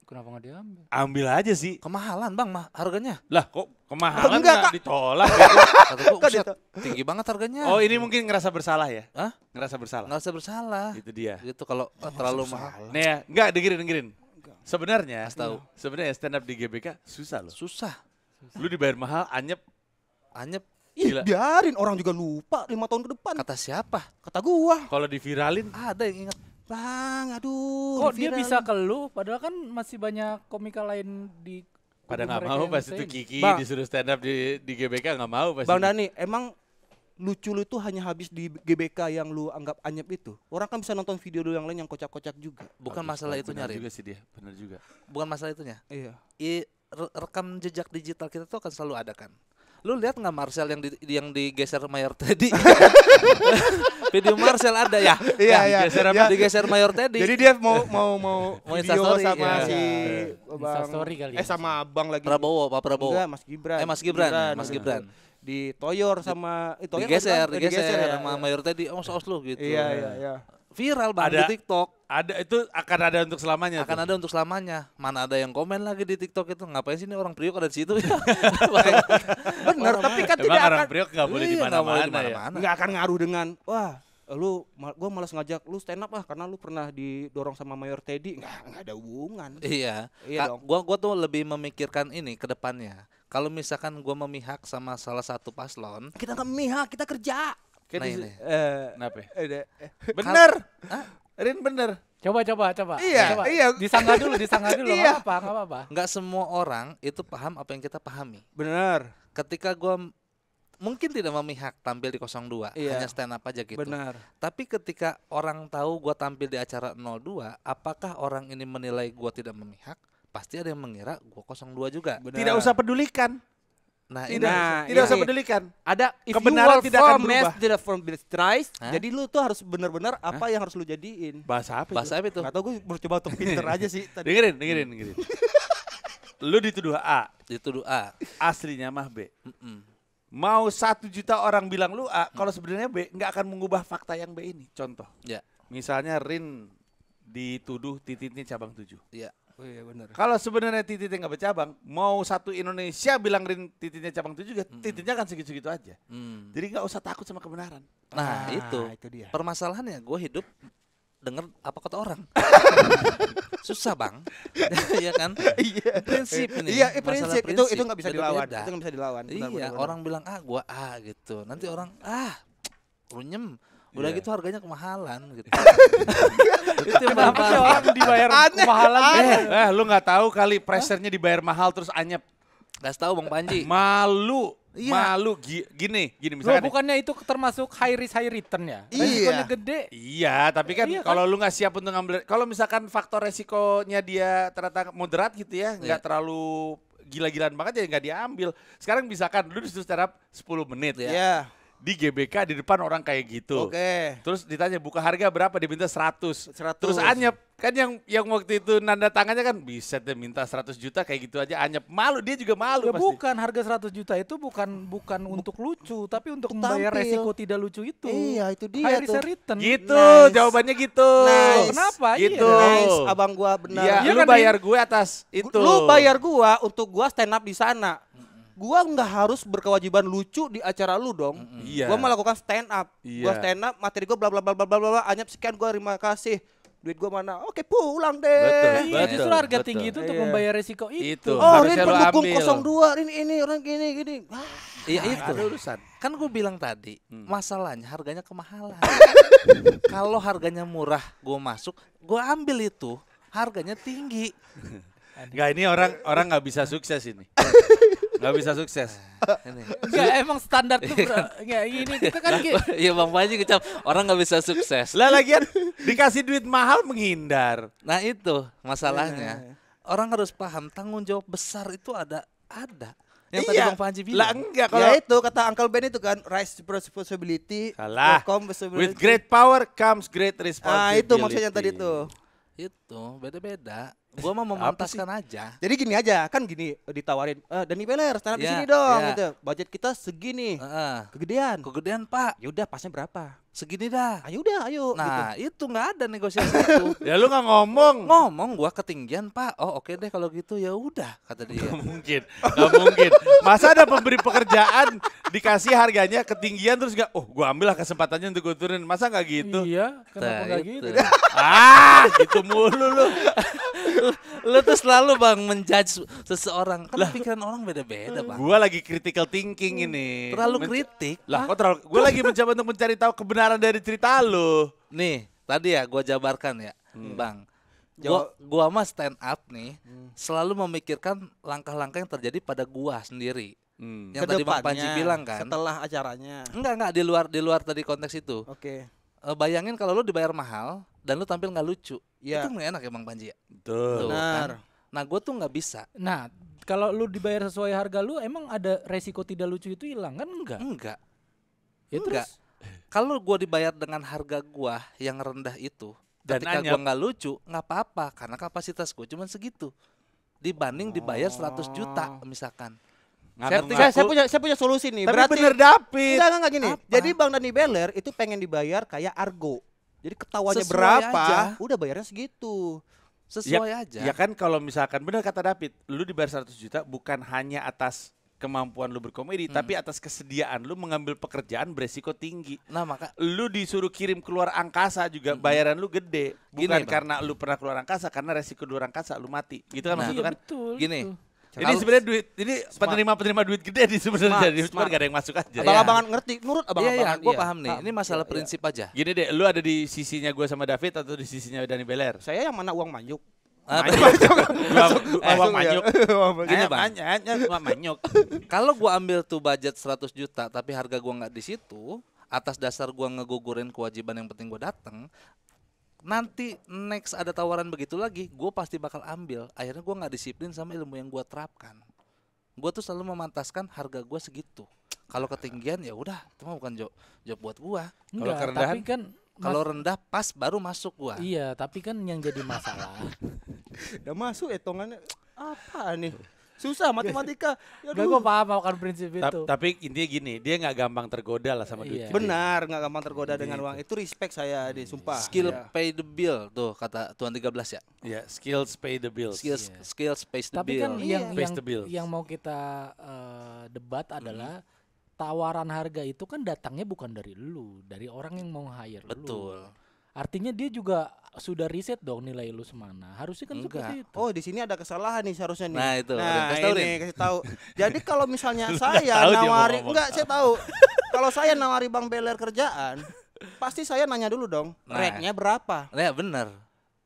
Kenapa nggak diambil? Ambil aja sih. Kemahalan Bang harganya. Lah kok kemahalan Enggak, nggak Kak. ditolak? Kataku Kok "Buset, tinggi banget harganya. Oh ini mungkin ngerasa bersalah ya? Hah? Ngerasa bersalah. Nggak usah bersalah. Itu dia. Gitu kalau terlalu mahal. Nah ya, enggak dengerin. Sebenarnya, Kasih tahu. sebenarnya stand up di GBK susah loh. Susah. Lu dibayar mahal, anyep. Anyep Ih, Gila. biarin orang juga lupa 5 tahun ke depan. kata siapa? Kata gua. Kalau diviralin, Ada yang ingat. Bang, aduh. Kok dia viral. bisa ke lu padahal kan masih banyak komika lain di pada kubu nggak mereka mau yang pas bisa itu ini. Kiki Bang. disuruh stand up di GBK nggak mau pasti. Bang Dani, emang lucu lu itu hanya habis di GBK yang lu anggap anyep itu? Orang kan bisa nonton video lu yang lain yang kocak-kocak juga. Bukan masalah itu Benar nyari. juga sih dia, benar juga. Bukan masalah itunya. Iya. Rekam jejak digital kita tuh akan selalu ada kan. Lu lihat nggak Marcel yang digeser Mayor Teddy? Video Marcel ada ya? Iya, Nah, iya. digeser Ya. digeser Mayor Teddy. Jadi dia mau Mau video Instastory, sama iya. si Instastory kali ya. sama abang lagi. Prabowo, Pak Prabowo. Enggak, Mas Gibran. Mas Gibran. Di Toyor sama Toyor Digeser ya. sama Mayor Teddy. Oh, saus lu gitu. Iya, iya. Viral Bang Ada. di TikTok. Ada itu akan ada untuk selamanya. Akan tuh. ada untuk selamanya. Mana ada yang komen lagi di TikTok itu, ngapain sih ini orang Priok ada di situ? Benar, tapi kan Emang tidak orang akan Priok nggak boleh di Iya, nggak boleh mana-mana di ya. mana-mana. nggak akan ngaruh dengan wah gua malas ngajak lu stand up karena lu pernah didorong sama Mayor Teddy. Nggak ada hubungan. Iya. Iya dong. Gua tuh lebih memikirkan ini ke depannya. Kalau misalkan gua memihak sama salah satu paslon, Kita nggak memihak, kita kerja. nah ini. Kenapa? Bener. Rin bener. Coba. Iya, Coba. iya. Disangga dulu, Iya. nggak apa-apa. Nggak semua orang itu paham apa yang kita pahami. Bener. Ketika gua mungkin tidak memihak tampil di 02, Iya. hanya stand up aja gitu. Benar. Tapi ketika orang tahu gua tampil di acara 02, apakah orang ini menilai gua tidak memihak? Pasti ada yang mengira gua 02 juga. Benar. Tidak usah pedulikan. Nah, Tidak usah ini. pedulikan. Ada if Kebenaran you are tidak akan from berubah. tidak from tries. Hah? Jadi lu tuh harus benar-benar apa yang harus lu jadiin. Bahasa apa itu? bahasa apa itu? Gak tau, gue baru coba untuk pinter aja sih tadi. Dengerin. Lu dituduh A, Dituduh A. aslinya mah B. Mm-mm. Mau 1 juta orang bilang lu A, kalau sebenarnya B nggak akan mengubah fakta yang B ini. Contoh, Ya, misalnya Rin dituduh titiknya cabang 7. ya. Oh iya benar. Kalau sebenarnya titiknya nggak bercabang, mau 1 Indonesia bilang Rin titiknya cabang 7 juga, titiknya kan segitu-segitu aja. Jadi nggak usah takut sama kebenaran. Nah, itu dia. permasalahannya. Gue hidup denger apa kata orang. Susah bang. Iya kan? Iya. Prinsip ini. Iya, masalah prinsip itu nggak bisa dilawan. Beda-beda. Itu nggak bisa dilawan. Iya, Benar. orang bilang gua A gitu. Nanti orang runyem. Udah Iya. gitu harganya kemahalan gitu. Itu kenapa sih orang dibayar kemahalan? Lu nggak tahu kali pressernya dibayar mahal terus anyep. Gas tahu Bang Panji. Malu. Iya. Malu gini Loh, misalkan nih. bukannya itu termasuk high risk high return ya? Iya. Resikonya gede. Iya, tapi kan Iya kan? kalau lu nggak siap untuk ngambil, kalau misalkan faktor resikonya dia ternyata moderat gitu ya, nggak terlalu gila-gilaan banget ya nggak diambil. Sekarang misalkan lu disuruh stand up 10 menit Iya. di GBK di depan orang kayak gitu. Oke. Terus ditanya buka harga berapa, dia minta 100. 100. Terus anyep. Kan yang waktu itu nanda tangannya kan bisa deh minta 100 juta kayak gitu aja anyep. Malu, dia juga malu Ya pasti. bukan, harga 100 juta itu bukan untuk lucu, tapi untuk membayar Tampil. resiko tidak lucu itu. Iya, itu dia High risk tuh. high return. Gitu, Nice. jawabannya gitu. Nice. Kenapa? Gitu. Iya. Nice, abang gua benar. Iya, Iya lu kan, bayar gue atas itu. Lu bayar gua untuk gua stand up di sana. Gua nggak harus berkewajiban lucu di acara lu dong. Iya. Gua melakukan stand up. Iya. Gua stand up, materi gua bla bla bla bla bla bla, anyap sekian, gua terima kasih. Duit gua mana? Oke, pulang deh. Betul, Iya, justru harga betul. tinggi itu untuk Iya. membayar resiko itu. Itu. Oh, Rin Harusnya lu pendukung ambil. 02, Rin ini orang gini. Ah, Iya Nggak itu. ada urusan. Kan gue bilang tadi, masalahnya harganya kemahalan. Kalau harganya murah, gue masuk, gue ambil itu. Harganya tinggi. Enggak, ini orang nggak bisa sukses ini. Nggak bisa sukses. Ini. Enggak, emang standar tuh enggak gini kita kan Iya Bang Panji kecap. Orang nggak bisa sukses. Lah lagian dikasih duit mahal menghindar. Nah itu masalahnya. Orang harus paham tanggung jawab besar itu ada. Yang tadi Bang Panji Lah bilang. enggak ya kalau itu kata Uncle Ben itu kan, rise responsibility, salah. welcome responsibility. With great power comes great responsibility. Ah, itu maksudnya tadi tuh. Itu beda-beda. Gua mau memantaskan aja. Jadi gini aja, kan gini ditawarin, Dani Beler stand up di Ya, sini dong ya. gitu. Budget kita segini. Heeh. Kegedean. Kegedean Pak. Ya udah, pasnya berapa? Segini dah. Ayo udah, ayo gitu. Nah itu nggak ada negosiasi itu. Ya lu nggak ngomong. Ngomong gua ketinggian Pak. Oh oke deh kalau gitu ya udah kata dia. Nggak mungkin. Masa ada pemberi pekerjaan dikasih harganya ketinggian terus nggak, gua ambil lah kesempatannya untuk gua turunin. Masa nggak gitu? Iya, kenapa Nah, enggak itu. gitu? Gitu mulu lu. Lu tuh selalu bang menjudge seseorang. Kan pikiran orang beda-beda bang. Gua lagi critical thinking ini. Terlalu kritik. Lah kok terlalu, gua lagi mencoba untuk mencari tahu kebenaran dari cerita lu. Nih tadi ya gua jabarkan ya bang. Gua mah stand up nih selalu memikirkan langkah-langkah yang terjadi pada gua sendiri. Yang tadi Bang Panji Kedepannya, bilang kan. setelah acaranya. Enggak di luar tadi konteks itu. Oke. Bayangin kalau lu dibayar mahal dan lu tampil nggak lucu. Iya. Itu nggak enak ya Bang Panji ya? Betul. Tuh, Benar. kan? Nah gue tuh nggak bisa. Nah, kalau lu dibayar sesuai harga lu, emang ada resiko tidak lucu itu hilang kan? Enggak. Enggak. Ya Enggak. terus Kalau gue dibayar dengan harga gua yang rendah itu, Dan ketika anyap. gua nggak lucu, nggak apa-apa karena kapasitas gue cuma segitu. Dibanding dibayar 100 juta misalkan. Saya punya solusi nih. Tapi Berarti bener David. enggak gini. Apa? Jadi Bang Dani Beler itu pengen dibayar kayak Argo. Jadi ketawanya Sesuai berapa, aja. udah bayarnya segitu. Sesuai aja. Ya kan kalau misalkan benar kata David, lu dibayar 100 juta bukan hanya atas kemampuan lu berkomedi, tapi atas kesediaan lu mengambil pekerjaan beresiko tinggi. Nah maka Lu disuruh kirim keluar angkasa juga bayaran lu gede. Gini, Bukan Bang. karena lu pernah keluar angkasa, karena resiko keluar angkasa lu mati. Gitu kan Nah. maksud lu iya kan? betul. gini, itu. Ini sebenarnya duit, ini penerima duit gede di sebenarnya, cuma gak ada yang masuk aja. Abang-abangan ngerti, nurut iya abang-abangan. gue paham nih. Ini masalah Iya, prinsip aja. Gini deh, lu ada di sisinya gue sama David atau di sisinya Dani Beler? Saya yang mana uang manyuk. Uang manyuk. Gini, Bang. Uang manyuk. Kalau gua ambil tuh budget 100 juta tapi harga gua nggak di situ, atas dasar gua ngegugurin kewajiban yang penting gua datang, nanti next ada tawaran begitu lagi, gua pasti bakal ambil. Akhirnya gua nggak disiplin sama ilmu yang gua terapkan. gue tuh selalu memantaskan harga gue segitu. Kalau ketinggian ya udah, itu mah bukan job buat gue. Enggak, kerendahan? tapi kan Kalau rendah pas baru masuk gue. iya, tapi kan yang jadi masalah Udah masuk hitungannya apa nih? Susah matematika. Udah gue paham akan prinsip itu. Tapi intinya gini, dia nggak gampang tergoda lah sama duit. Iya. Benar, nggak gampang tergoda dengan uang. Itu respect saya deh, sumpah. Skill Ya. pay the bill tuh kata Tuan 13 ya. Ya, skills pay the bills. Skills pays the Tapi bill. kan Pays the bills. yang mau kita debat adalah tawaran harga itu kan datangnya bukan dari lu, dari orang yang mau hire lu. Betul. Artinya dia juga sudah riset dong nilai lu semana. Harusnya kan Enggak. seperti itu. Oh, di sini ada kesalahan nih seharusnya nih. Nah, itu, Nah, kasih tahu, ini Rin. kasih tahu. Jadi kalau misalnya Lu saya nggak tahu dia mau nawari, ngomong enggak, saya tahu. Kalau saya nawari Bang Beler kerjaan, pasti saya nanya dulu dong, Nah. rate-nya berapa? Nah, bener.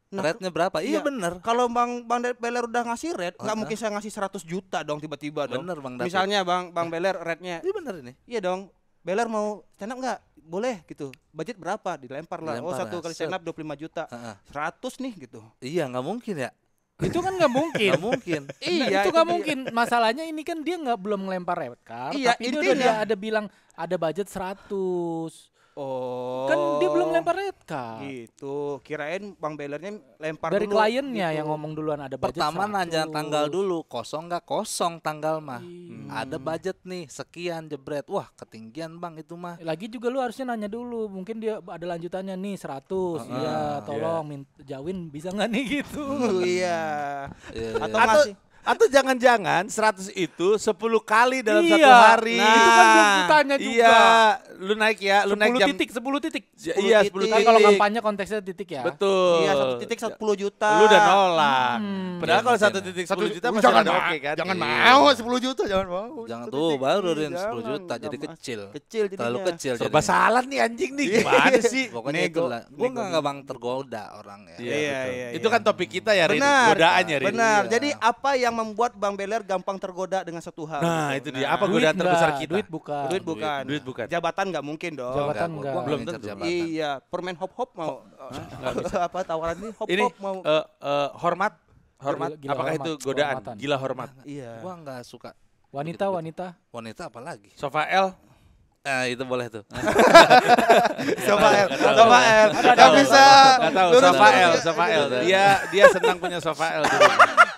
Nah, Rate-nya berapa? Iya bener. Kalau Bang Beler udah ngasih rate, nggak Uh-uh. mungkin saya ngasih 100 juta dong tiba-tiba dong. Bener Bang David. Misalnya Bang Beler rate-nya, Iya bener ini. iya dong. Beler mau stand up nggak? Boleh gitu. Budget berapa? Dilempar lah. Oh, Dilempar satu ya. kali stand up 25 juta. Heeh. 100 nih gitu. Iya nggak mungkin ya. Itu kan nggak mungkin. Nggak mungkin. Iya, itu nggak mungkin. Masalahnya ini kan dia belum ngelempar red card, Iya, tapi dia intinya. udah ada bilang ada budget 100. Oh. Kan dia belum lempar red card. Gitu. Kirain Bang Belernya lempar Dari dulu. kliennya gitu. yang ngomong duluan ada budget Pertama 100. nanya tanggal dulu, kosong nggak kosong tanggal mah. Iya. Ada budget nih sekian jebret. Wah ketinggian bang itu mah. Lagi juga lu harusnya nanya dulu, mungkin dia ada lanjutannya nih 100. Iya, tolong Jawin bisa nggak nih gitu. Iya. Iya, Atau iya. ngasih Atau jangan-jangan 100 itu 10 kali dalam Iya. satu hari. Nah, itu kan belum ditanya juga. Iya, lu naik ya, lu naik 10 jam titik, 10 titik. Iya, 10 Kan titik. kalau kampanye konteksnya titik ya. Betul. Iya, 1 titik 10 juta. Lu udah nolak. Padahal Iya, kalau mungkin 1 ya. titik 10 juta masih jangan ada ma- oke kan? Jangan Iya. mau 10 juta, jangan mau. Jangan 1 tuh titik. baru Rin Jangan, 10 juta nggak jadi mas- kecil. Kecil jadinya. Terlalu kecil Serba jadinya. salah nih anjing nih. Gimana sih? Pokoknya Nego. itulah. Gua nggak bang tergoda orangnya. Iya, Iya, betul. iya, Itu iya. kan topik kita ya, Rin. Benar. Godaannya, Rin. Benar. Iya. Jadi apa yang membuat Bang Beler gampang tergoda dengan satu hal? Nah, gitu. itu dia. Apa Duit godaan terbesar nggak, kita? duit bukan. Duit bukan. Duit bukan. Jabatan nggak mungkin dong. Jabatan Gua enggak. belum Belum tentu. tentu. Jabatan. Iya, permen hop mau. Apa tawaran ini hop Ini mau. hormat. Hormat. Gila Apakah hormat, itu godaan? kehormatan. Gila hormat. Iya. Gua nggak suka. Wanita. Wanita apa lagi? Sofa L. Itu boleh tuh. Coba L. Nggak Nggak bisa. Nggak tahu. Lurus, Sofa lurus, L. lurus. Sofa L. Dia senang punya sofa L dulu.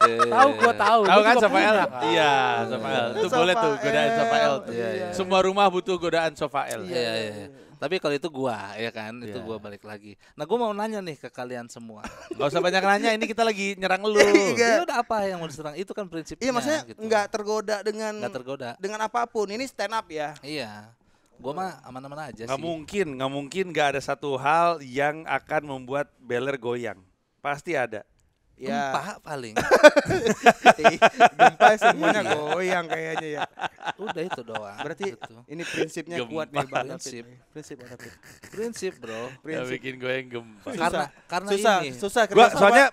Tahu gua tahu. Tahu Gua kan juga sofa L? punya. Iya, sofa L. Itu Sofa boleh tuh godaan sofa L. tuh. Iya, iya. Semua rumah butuh godaan sofa L. Iya, iya, iya. Tapi kalau itu gua ya kan, itu Iya. gua balik lagi. Nah, gua mau nanya nih ke kalian semua. Gak usah banyak nanya, ini kita lagi nyerang lu. Ini udah apa yang mau diserang? Itu kan prinsipnya. Iya, maksudnya gitu. nggak tergoda dengan Nggak tergoda. dengan apapun. Ini stand up ya. Iya. Gua mah aman-aman aja Nggak sih. mungkin nggak ada satu hal yang akan membuat Beler goyang. Pasti ada. Ya. Gempa paling. Gempa semuanya goyang kayaknya ya. Udah itu doang. Berarti Gitu. ini prinsipnya Gempa. kuat nih Bang Prinsip. David. Prinsip Bang David. Prinsip, Bro. Yang Prinsip. bikin goyang gempa. Karena susah, ini. susah Gua kerjasama. soalnya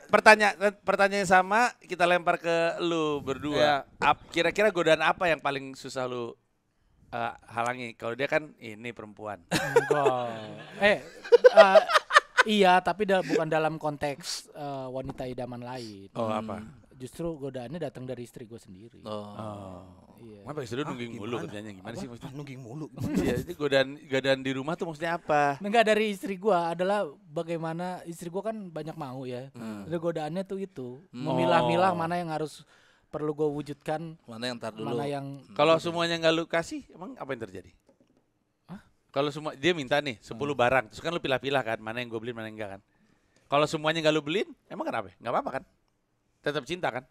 pertanyaannya sama, kita lempar ke lu berdua. Iya. Kira-kira godaan apa yang paling susah lu halangi? Kalau dia kan ini perempuan. Enggak. Iya, tapi bukan dalam konteks wanita idaman lain. Oh, apa? Justru godaannya datang dari istri gue sendiri. Oh. Iya. Kenapa istri lu nungging mulu gimana? kerjanya? Gimana sih maksudnya? Nungging mulu. Iya, ini godaan di rumah tuh maksudnya apa? Enggak, dari istri gua adalah bagaimana istri gua kan banyak mau ya. Jadi godaannya tuh itu, memilah-milah mana yang harus perlu gua wujudkan, Mana yang tar dulu? mana yang Kalau semuanya nggak lu kasih, emang apa yang terjadi? Kalau semua dia minta nih 10 barang, terus kan lu pilah-pilah kan, mana yang gue beliin, mana yang enggak kan. Kalau semuanya nggak lu beliin, emang kenapa? Nggak apa-apa kan? Tetap cinta kan?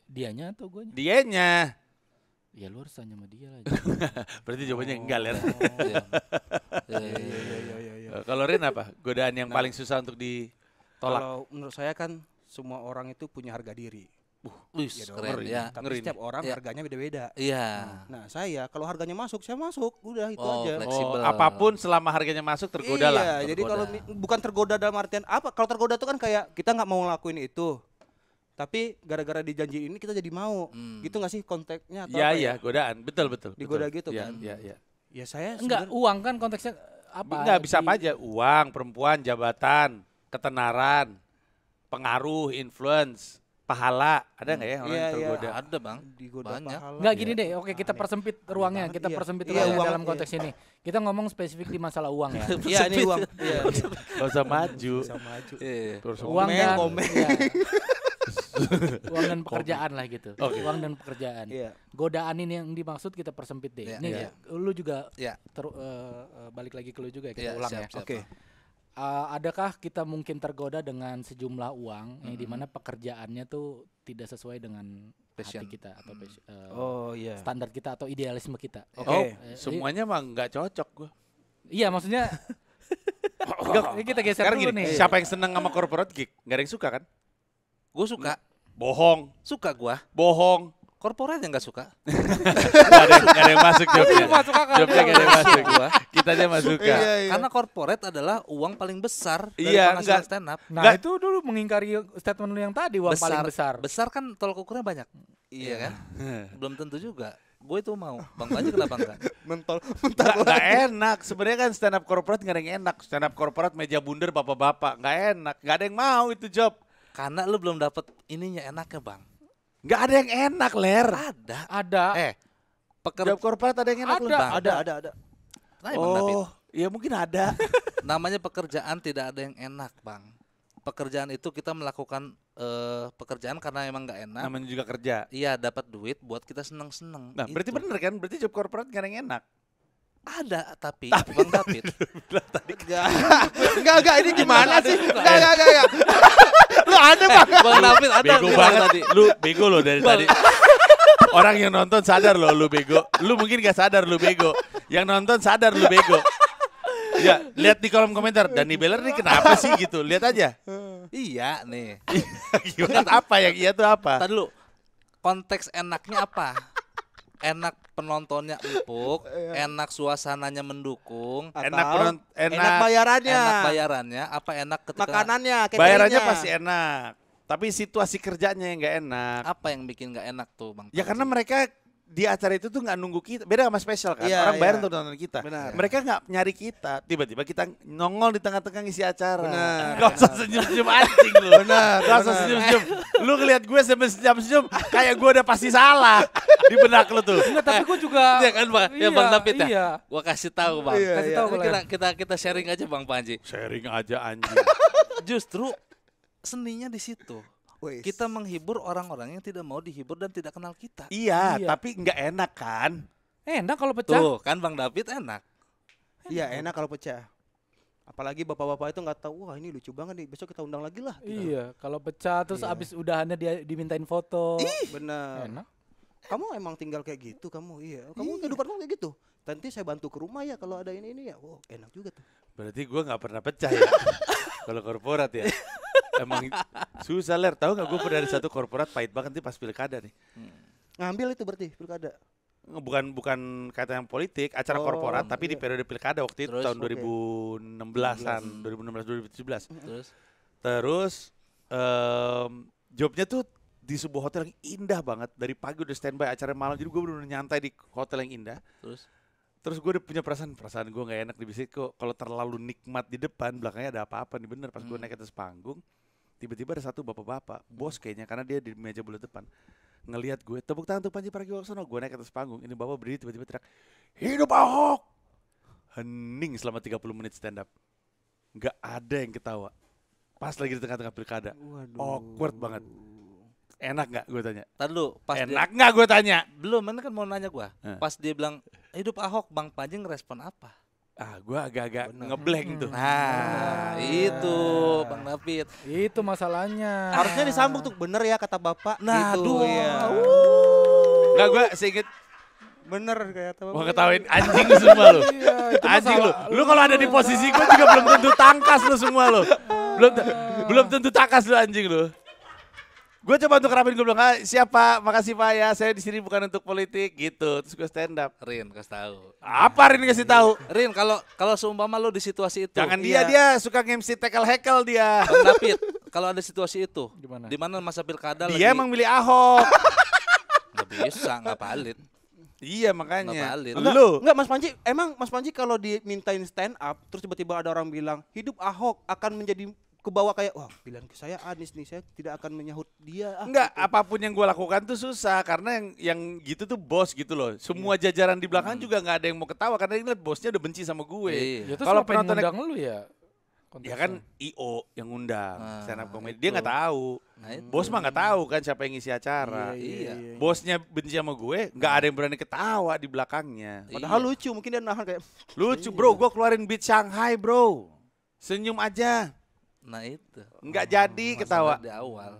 dianya atau guanya? Dianya. Ya lu harus tanya sama dia lagi. Berarti jawabannya enggak, Ler. Iya. Kalau Rin apa? Godaan yang paling susah untuk ditolak. Kalau menurut saya kan semua orang itu punya harga diri. Wih, Ya dong, keren ngeri. ya. Tapi ngeri setiap orang Iya. harganya beda-beda. Iya. Nah, saya kalau harganya masuk, saya masuk. Udah itu Oh, aja. fleksibel. Apapun selama harganya masuk tergoda Iya, lah. jadi tergoda. kalau bukan tergoda dalam artian apa? Kalau tergoda itu kan kayak kita nggak mau ngelakuin itu. Tapi gara-gara dijanji ini kita jadi mau. Gitu nggak sih konteksnya atau Iya, apa iya, ya? godaan. Betul. Digoda betul. gitu Iya, kan? Iya, iya. Ya saya Enggak, sebenarnya- uang kan konteksnya apa? Enggak bisa Di- apa aja, uang, perempuan, jabatan, ketenaran, pengaruh, influence. pahala. Ada nggak ya orang Iya, yang iya. tergoda? Ada bang. Digoda Banyak. pahala. Enggak gini deh, oke kita persempit ruangnya, banget, kita iya. persempit Iya, ruangnya uang, dalam iya. konteks ini. Kita ngomong spesifik di masalah uang ya. Iya ini uang. Iya. Gak usah maju. Bisa maju. Iya. Terus Uang Komen, dan komen. iya. Uang dan pekerjaan lah gitu. Oke. Uang dan pekerjaan. Iya. Godaan ini yang dimaksud kita persempit deh. Iya, Nih iya. lu juga Iya. balik lagi ke lu juga ya, kita Iya, ulang siap, ya. siap. Oke. Adakah kita mungkin tergoda dengan sejumlah uang yang dimana pekerjaannya tuh tidak sesuai dengan Passion. hati kita atau Oh iya. standar kita atau idealisme kita? Oke. Oh, Eh, semuanya mah nggak cocok gue. Iya maksudnya kita geser Sekarang dulu gini, nih. siapa yang seneng sama corporate gig? Gak ada yang suka kan? Gue suka. Bohong, Suka gua. bohong. Korporat yang nggak suka. Gak ada yang masuk jawabnya. Jawabnya gak ada yang masuk. Gua. Kita aja masuk suka. Karena korporat adalah uang paling besar dari Iya, penghasilan enggak. stand up. Nah Nggak. itu dulu mengingkari statement lu yang tadi uang paling besar. Besar kan tolak ukurnya banyak. Iya kan? Belum tentu juga. Gue itu mau. Bang Panji kenapa enggak? Mentol. Gak enak. Sebenarnya kan stand up corporate gak ada yang enak. Stand up corporate meja bundar bapak-bapak. Gak enak. Gak ada yang mau itu job. Karena lu belum dapet ininya enaknya bang. Gak ada yang enak, Ler. Ada. Ada. Job corporate ada yang enak lu? Ada. Ada. Tanya Bang David. Oh, iya mungkin ada. Namanya pekerjaan tidak ada yang enak bang. Pekerjaan itu kita melakukan pekerjaan karena emang nggak enak. Namanya juga kerja. Iya dapat duit buat kita seneng-seneng. Nah, berarti Itu. bener kan? Berarti job corporate gak ada yang enak. Ada tapi Bang David. Enggak, ini gimana sih? Enggak. Lu ada Bang. Bang David ada Bego bilang banget tadi. Lu bego lo dari tadi. Orang yang nonton sadar lo lu bego. Lu mungkin gak sadar lu bego. Yang nonton sadar lu bego. Ya, lihat di kolom komentar. Dani Beller nih kenapa sih gitu? Lihat aja. Iya nih. Gimana apa yang iya tuh apa? Tadi dulu konteks enaknya apa? Enak penontonnya empuk, enak suasananya mendukung, Atau enak enak bayarannya. enak bayarannya, apa enak ketika Makanannya, bayarannya cateringnya. pasti enak. Tapi situasi kerjanya yang gak enak. apa yang bikin nggak enak tuh Bang? Ya Panji? karena mereka di acara itu tuh nggak nunggu kita. Beda sama spesial kan. Iya, Orang bayar iya. untuk nonton kita. Benar. Mereka nggak nyari kita. Tiba-tiba kita nongol di tengah-tengah ngisi acara. Benar. Gak usah senyum-senyum anjing lu. Benar, Gak usah benar. senyum-senyum. Lu ngeliat gue sampai senyum-senyum kayak gue udah pasti salah di benak lu tuh. Enggak, tapi gua juga Iya kan Bang? Ya Bang David ya. Iya. Gua kasih tahu Bang. Iya, Kasih iya. tahu Kita sharing aja Bang Panji. Sharing aja anjing. Justru seninya di situ. Wih. Kita menghibur orang-orang yang tidak mau dihibur dan tidak kenal kita. Iya, Iya. tapi nggak enak kan? Enak kalau pecah. Tuh kan Bang David enak. Iya, enak kalau pecah. Apalagi bapak-bapak itu nggak tahu, wah ini lucu banget nih, besok kita undang lagi lah. Gitu. Iya, kalau pecah terus Iya. abis udahannya dia dimintain foto. Benar. Enak. Kamu emang tinggal kayak gitu kamu, iya. Kamu kehidupan kamu kayak gitu. Nanti saya bantu ke rumah ya kalau ada ini ya. Wow, enak juga tuh. Berarti gue nggak pernah pecah ya. Kalau korporat ya. Emang susah Ler. Tahu nggak gue pernah dari satu korporat pahit banget nih pas pilkada nih. Ngambil itu berarti pilkada. Bukan kata yang politik, acara Oh, korporat tapi di iya. periode pilkada waktu itu Terus, tahun oke. 2016-an, 2016 2017. Terus Terus jobnya tuh di sebuah hotel yang indah banget. Dari pagi udah standby acara malam, jadi gue bener-bener nyantai di hotel yang indah. Terus gue udah punya perasaan gue nggak enak di bisnis kok. Kalau terlalu nikmat di depan, belakangnya ada apa-apa nih bener. Pas gue naik atas panggung, tiba-tiba ada satu bapak-bapak, bos kayaknya, karena dia di meja bulat depan. Ngelihat gue, tepuk tangan untuk Panji Pragiwaksono. Gue naik atas panggung, ini bapak berdiri tiba-tiba teriak, hidup Ahok! Hening selama 30 menit stand up. Nggak ada yang ketawa. Pas lagi di tengah-tengah pilkada. Waduh. Awkward banget. Enak nggak gue tanya? Tadi lu pas dia, Enak nggak gue tanya? belum, ini kan mau nanya gua. Hah. Pas dia bilang hidup Ahok, Bang Panji ngerespon apa? Ah, gue agak-agak Bener. ngeblank tuh. Nah, itu Bang David. Itu masalahnya. Harusnya disambung tuh, bener ya kata bapak. Nah, gitu, aduh. iya. Nggak, gue seinget Bener kayak kata bapak. mau ketawain anjing lu semua lu. Iya, itu Anjing lu. masalah. Lu kalau ada di posisi gue juga belum tentu tangkas lu semua lu. Belum tentu tangkas lu anjing lu. Gue coba untuk rapin, gue bilang, ah, siapa? Makasih Pak ya, saya di sini bukan untuk politik gitu. Terus gue stand up. Rin kasih tahu. Apa Rin kasih tahu? Rin kalau seumpama lu di situasi itu. Jangan Iya. dia suka nge-MC tackle heckle dia. Bang David, kalau ada situasi itu, Gimana? di mana masa pilkada Dia lagi emang milih Ahok. nggak bisa, nggak valid. Iya Nggak makanya. valid. Lu Enggak Mas Panji, emang Mas Panji kalau dimintain stand up terus tiba-tiba ada orang bilang hidup Ahok akan menjadi kebawa kayak wah pilihan saya Anies nih, saya tidak akan menyahut dia. Enggak, apapun yang gue lakukan tuh susah karena yang gitu tuh bos gitu loh. Semua jajaran di belakang juga nggak ada yang mau ketawa karena dia lihat bosnya udah benci sama gue. Iya. Ya, terus Kalau ngapain penontonnya ngundang lu ya? ya kan IO yang ngundang stand up comedy. Dia itu. nggak tahu. Nah, itu. Bos mah nggak tahu kan siapa yang ngisi acara. Iya. Bosnya benci sama gue, nggak ada yang berani ketawa di belakangnya. Padahal lucu, mungkin dia nahan kayak Lucu bro, gue keluarin beat Shanghai bro. Senyum aja, Nah itu. nggak jadi ketawa. Masalah di awal.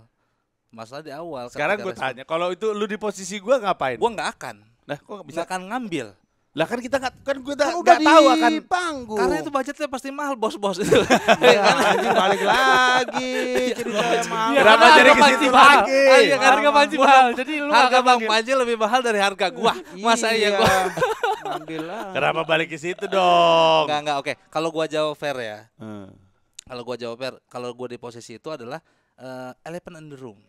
Masalah di awal. Sekarang gue tanya, kalau itu lu di posisi gue ngapain? Gue nggak akan. Nah, kok nggak bisa? Nggak akan ngambil. Lah kan kita nggak, kan gue kan nggak tahu akan. di panggung. Karena itu budgetnya pasti mahal bos-bos itu. ya, anjing balik lagi ceritanya mahal. Kenapa Harga jadi ke Panji situ mahal. lagi? Iya, harga Panji mahal. Jadi lu Harga nggak Bang ngambil. Panji lebih mahal dari harga gua. Masa iya gua? Ambil lah. Kenapa balik ke situ dong? Enggak, oke. Kalau gua jawab fair ya. Hmm. Kalau gua jawab fair, kalau gua di posisi itu adalah elephant in the room.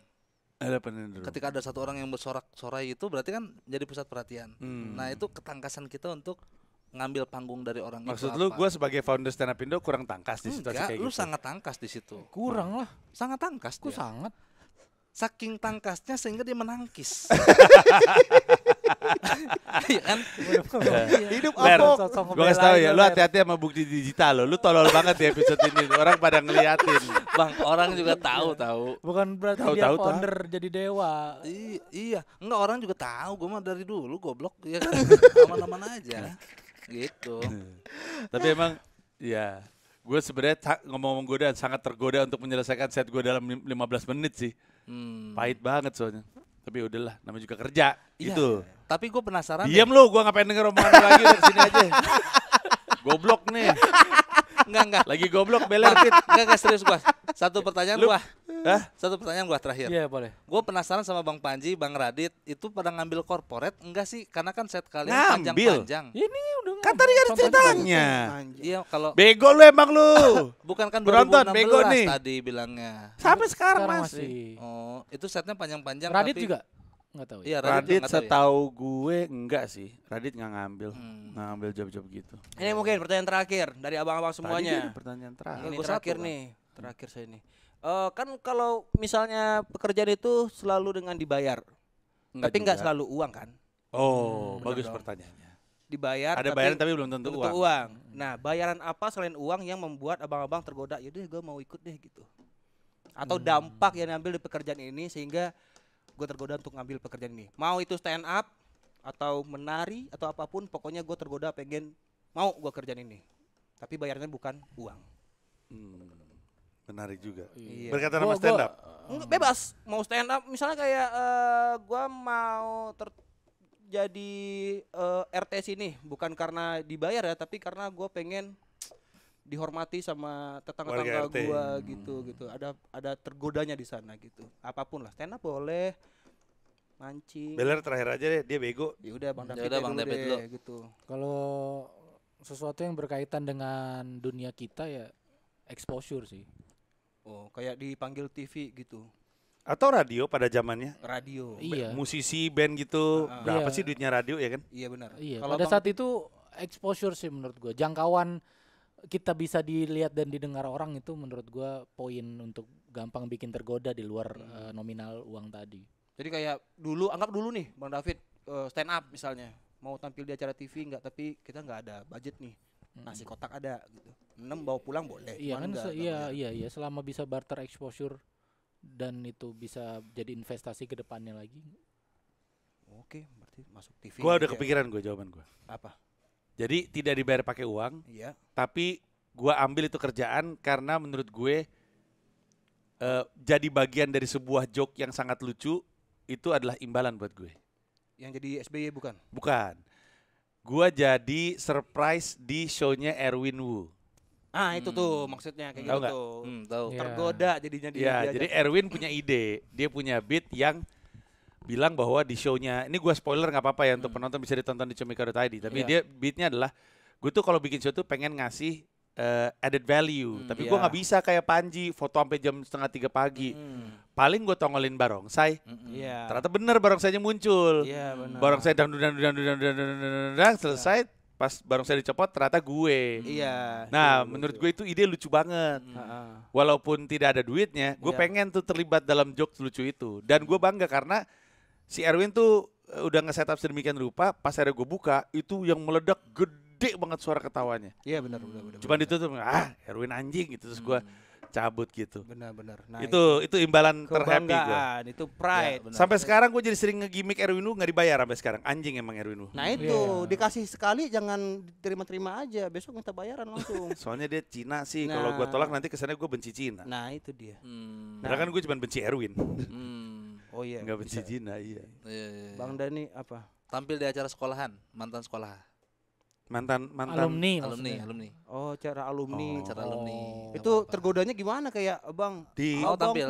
Elephant in the room. Ketika ada satu orang yang bersorak-sorai itu berarti kan jadi pusat perhatian. Nah, itu ketangkasan kita untuk ngambil panggung dari orang Maksud itu lu, apa. gue sebagai founder stand up Indo kurang tangkas di situasi Enggak, kayak lu gitu? sangat tangkas di situ. Kurang lah. Sangat tangkas Ku dia. sangat. Saking tangkasnya sehingga dia menangkis. Iya kan? Hidup Ler, apa? gue kasih tau ya, lu hati-hati sama bukti digital lo. Lu tolol banget di episode ini. Orang pada ngeliatin. Bang, orang juga tahu. Bukan berarti Tahu, dia tahu, founder jadi dewa. Iya, enggak orang juga tahu gue mah dari dulu goblok ya kan. Aman-aman aja. Gitu. Tapi emang, ya, gue sebenarnya ngomong-ngomong goda sangat tergoda untuk menyelesaikan set gue dalam 15 menit sih. Pahit banget soalnya. Tapi udahlah, namanya juga kerja. Iya. Gitu. Tapi gue penasaran. Diam lu, gue ngapain denger omongan lu lagi, udah kesini aja. Goblok nih. Enggak. Lagi goblok, beler Pit. Enggak serius gua. Satu pertanyaan Lu- gua. Hah? Satu pertanyaan gua terakhir. Iya, boleh. Gue penasaran sama Bang Panji, Bang Radit, itu pada ngambil corporate enggak sih? Karena kan set kalian Ngambil. panjang-panjang. Ini udah Kan tadi ada contohnya ceritanya. Iya, kalau Bego lu emang lu. bukan kan Penonton, 2016 bego nih. tadi bilangnya. Sampai sekarang sekarang masih. masih. Oh, itu setnya panjang-panjang. Radit tapi- juga nggak tahu. Ya? Iya, Radit, juga Radit nggak tahu ya? setahu gue enggak sih. Radit nggak ngambil. Hmm. Nggak ngambil job-job gitu. Ini mungkin pertanyaan terakhir dari abang-abang Tadi semuanya. kan pertanyaan terakhir. Ini Gua terakhir satu, Bang. nih, terakhir saya nih. Kan kalau misalnya pekerjaan itu selalu dengan dibayar, tapi nggak juga. selalu uang kan? Oh, bener bagus dong. pertanyaannya. Dibayar. Ada bayaran tapi belum tentu belum uang. Nah, bayaran apa selain uang yang membuat abang-abang tergoda? Yaudah, gue mau ikut deh gitu. Atau dampak yang diambil di pekerjaan ini sehingga gue tergoda untuk ngambil pekerjaan ini. Mau itu stand up atau menari atau apapun, pokoknya gue tergoda pengen mau gue kerjaan ini. Tapi bayarannya bukan uang. Menarik juga. Iya. Berkaitan sama stand up. Enggak, bebas mau stand up misalnya kayak gua mau jadi RT sini bukan karena dibayar ya, tapi karena gua pengen dihormati sama tetangga-tetangga Warga RT. gua gitu. Ada tergodanya di sana gitu. Apapun lah, stand up boleh, mancing. Beler terakhir aja deh, dia bego. Ya udah Bang David, Yaudah, Bang dulu David deh, dulu. gitu. Kalau sesuatu yang berkaitan dengan dunia kita ya exposure sih. Oh, kayak dipanggil TV gitu. Atau radio pada zamannya. Radio. Iya. Musisi, band gitu. Berapa Iya. sih duitnya radio ya kan? Iya benar. Iya, Kalau pada Bang saat itu exposure sih menurut gua. Jangkauan kita bisa dilihat dan didengar orang itu menurut gua poin untuk gampang bikin tergoda di luar nominal uang tadi. Jadi kayak dulu, anggap dulu nih Bang David stand up misalnya, mau tampil di acara TV enggak, tapi kita nggak ada budget nih, nasi kotak ada gitu, 6 bawa pulang boleh. Iya cuman kan, nggak bayar. iya selama bisa barter exposure dan itu bisa jadi investasi ke depannya lagi. Oke, berarti masuk TV. Gua udah gitu ya. kepikiran gue jawaban gue. Apa? Jadi tidak dibayar pakai uang, Iya. tapi gua ambil itu kerjaan karena menurut gue jadi bagian dari sebuah joke yang sangat lucu itu adalah imbalan buat gue. Yang jadi SBY bukan? Bukan. Gua jadi surprise di show-nya Erwin Wu. Ah, itu tuh maksudnya kayak Tahu gitu nggak? tuh. Tahu. Iya. Tergoda jadinya dia. Iya, diajak. jadi Erwin punya ide. Dia punya beat yang bilang bahwa di show-nya, ini gua spoiler nggak apa-apa ya untuk penonton bisa ditonton di comika.id. Tapi Iya. dia beatnya adalah, gue tuh kalau bikin show tuh pengen ngasih added value. Tapi gua Iya. nggak bisa kayak Panji, foto sampai jam 2:30 pagi. Paling gue tongolin barongsai. Iya. Ternyata bener barongsainya muncul. Iya benar. Barongsai selesai, pas barongsai dicopot ternyata gue. Iya. Nah, itu menurut lucu. gue itu ide lucu banget. Heeh. Walaupun tidak ada duitnya, gue Iya. pengen tuh terlibat dalam jokes lucu itu. Dan gue bangga karena si Erwin tuh udah nge-setup sedemikian rupa, pas akhirnya gue buka, itu yang meledak gede banget suara ketawanya. Iya benar. Cuman itu tuh, Erwin anjing gitu, terus gue cabut gitu. Benar. Nah, Itu imbalan terhappy gue. kebanggaan, itu pride. benar. Sampai sekarang gue jadi sering nge-gimmick Erwin nggak dibayar sampai sekarang. Anjing emang Erwin. Nah itu Iya. dikasih sekali jangan terima aja, besok minta bayaran langsung. Soalnya dia Cina sih. Nah. Kalau gue tolak nanti kesannya gue benci Cina. Nah itu dia. Padahal kan gue cuma benci Erwin. Oh iya. Nggak benci bisa. Cina, iya. Bang Dani apa? Tampil di acara sekolahan, mantan sekolah. Mantan Alumni. Alumni. Oh cara alumni. Acara alumni. Nggak Itu apa-apa. tergodanya gimana kayak Bang? di Mau tampil?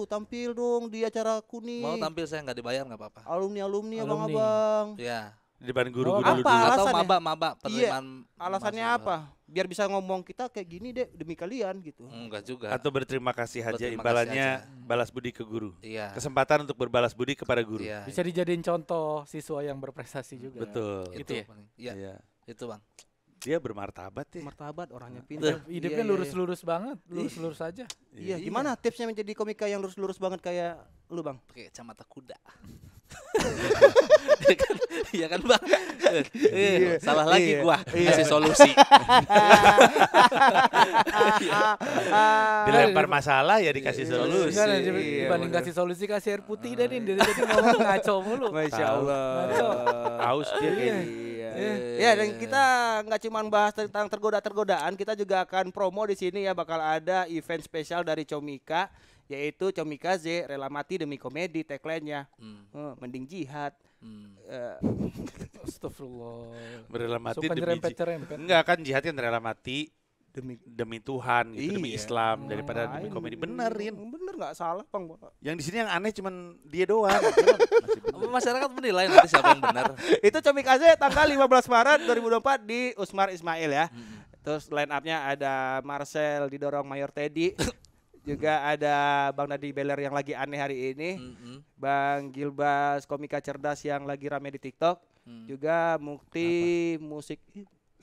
Tampil dong di acaraku nih. Mau tampil saya nggak dibayar nggak apa-apa. Alumni Alumni. abang-abang. Ya. di depan guru Oh, dulu. apa? Atau Alasannya? maba penerimaan. Alasannya mahasiswa. apa? Biar bisa ngomong kita kayak gini deh demi kalian gitu. Enggak juga. Atau berterima kasih aja, Berterima imbalannya kasih aja. balas budi ke guru. Iya. Kesempatan untuk berbalas budi kepada guru. Iya. Bisa dijadiin contoh siswa yang berprestasi juga. Betul. Itu Gitu ya? paling. Iya. Iya. Itu Bang. Dia bermartabat ya. Martabat orangnya pintar. Hidupnya Iya. lurus-lurus banget, lurus-lurus aja. Iya, gimana tipsnya menjadi komika yang lurus-lurus banget kayak lu, Bang? Pakai kacamata kuda. Iya kan Bang? Salah lagi gua kasih solusi. Dilempar masalah ya dikasih solusi. Enggak, Iya, dibanding bener. kasih solusi kasih air putih dan ini jadi ngomong ngaco mulu. Masya Allah. Ngaco. Aus dia kayak Ya, dan kita nggak cuma bahas tentang tergoda-tergodaan, kita juga akan promo di sini ya, bakal ada event spesial dari Comika, yaitu Comika Z, rela mati demi komedi, tagline-nya. Mending jihad. Eh, Astagfirullah. berela mati Suka demi nyerempet-nyerempet. Enggak kan jihad kan rela mati demi demi Tuhan gitu, demi Iya. Islam daripada demi Ngapain? komedi. Benerin. Bener nggak salah, Bang. Yang di sini yang aneh cuman dia doang. Masih bener. Masyarakat menilai nanti siapa yang benar. Itu Comika Z tanggal 15 Maret 2024 di Usmar Ismail ya. Terus line up-nya ada Marcel didorong Mayor Teddy. Juga ada Bang Nadi Beler yang lagi aneh hari ini. Bang Gilbas komika cerdas yang lagi rame di TikTok. Juga Mukti musik.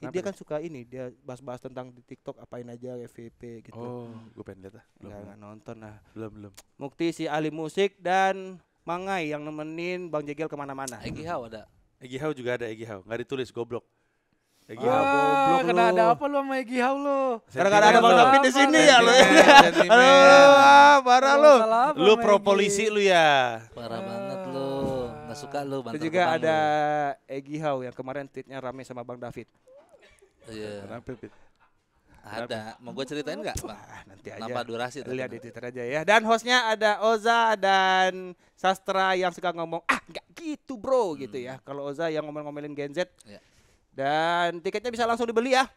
Dia kan suka ini, dia bahas-bahas tentang di TikTok apain aja FVP gitu. Oh, gue pengen lihat ah. Nggak nonton nah. Belum. Mukti si ahli musik dan Mangai yang nemenin Bang Jegel kemana-mana. Egi Hao ada. Egi Hao juga ada, Egi Hao. Nggak ditulis, goblok. Egi Ah, Hao. goblok Kena lu. ada apa lu sama Egi Hao lu? Gara-gara ada Bang Sentimen David lu. di sini ya lu. Sentimen. Aduh, parah lu. Masalah apa Lu sama pro Egi? polisi lu ya. Parah banget lu. Nggak suka lu Itu banter juga terbang ada lu. Egi Hao yang kemarin tweetnya rame sama Bang David. Iya. Kenapa, Pit? Ada. Mau gue ceritain nggak Bang? Nanti aja. Kenapa durasi? tadi? Lihat di Twitter aja ya. Dan hostnya ada Oza dan Sastra yang suka ngomong nggak gitu bro gitu ya. Kalau Oza yang ngomel-ngomelin Gen Z. Ya. Dan tiketnya bisa langsung dibeli ya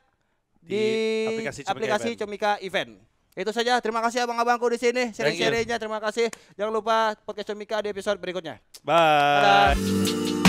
di Di aplikasi aplikasi Comika Comika Event. Itu saja. Terima kasih abang-abangku di sini. Sharing-sharingnya terima kasih. Jangan lupa podcast Comika di episode berikutnya. Bye. Dadah.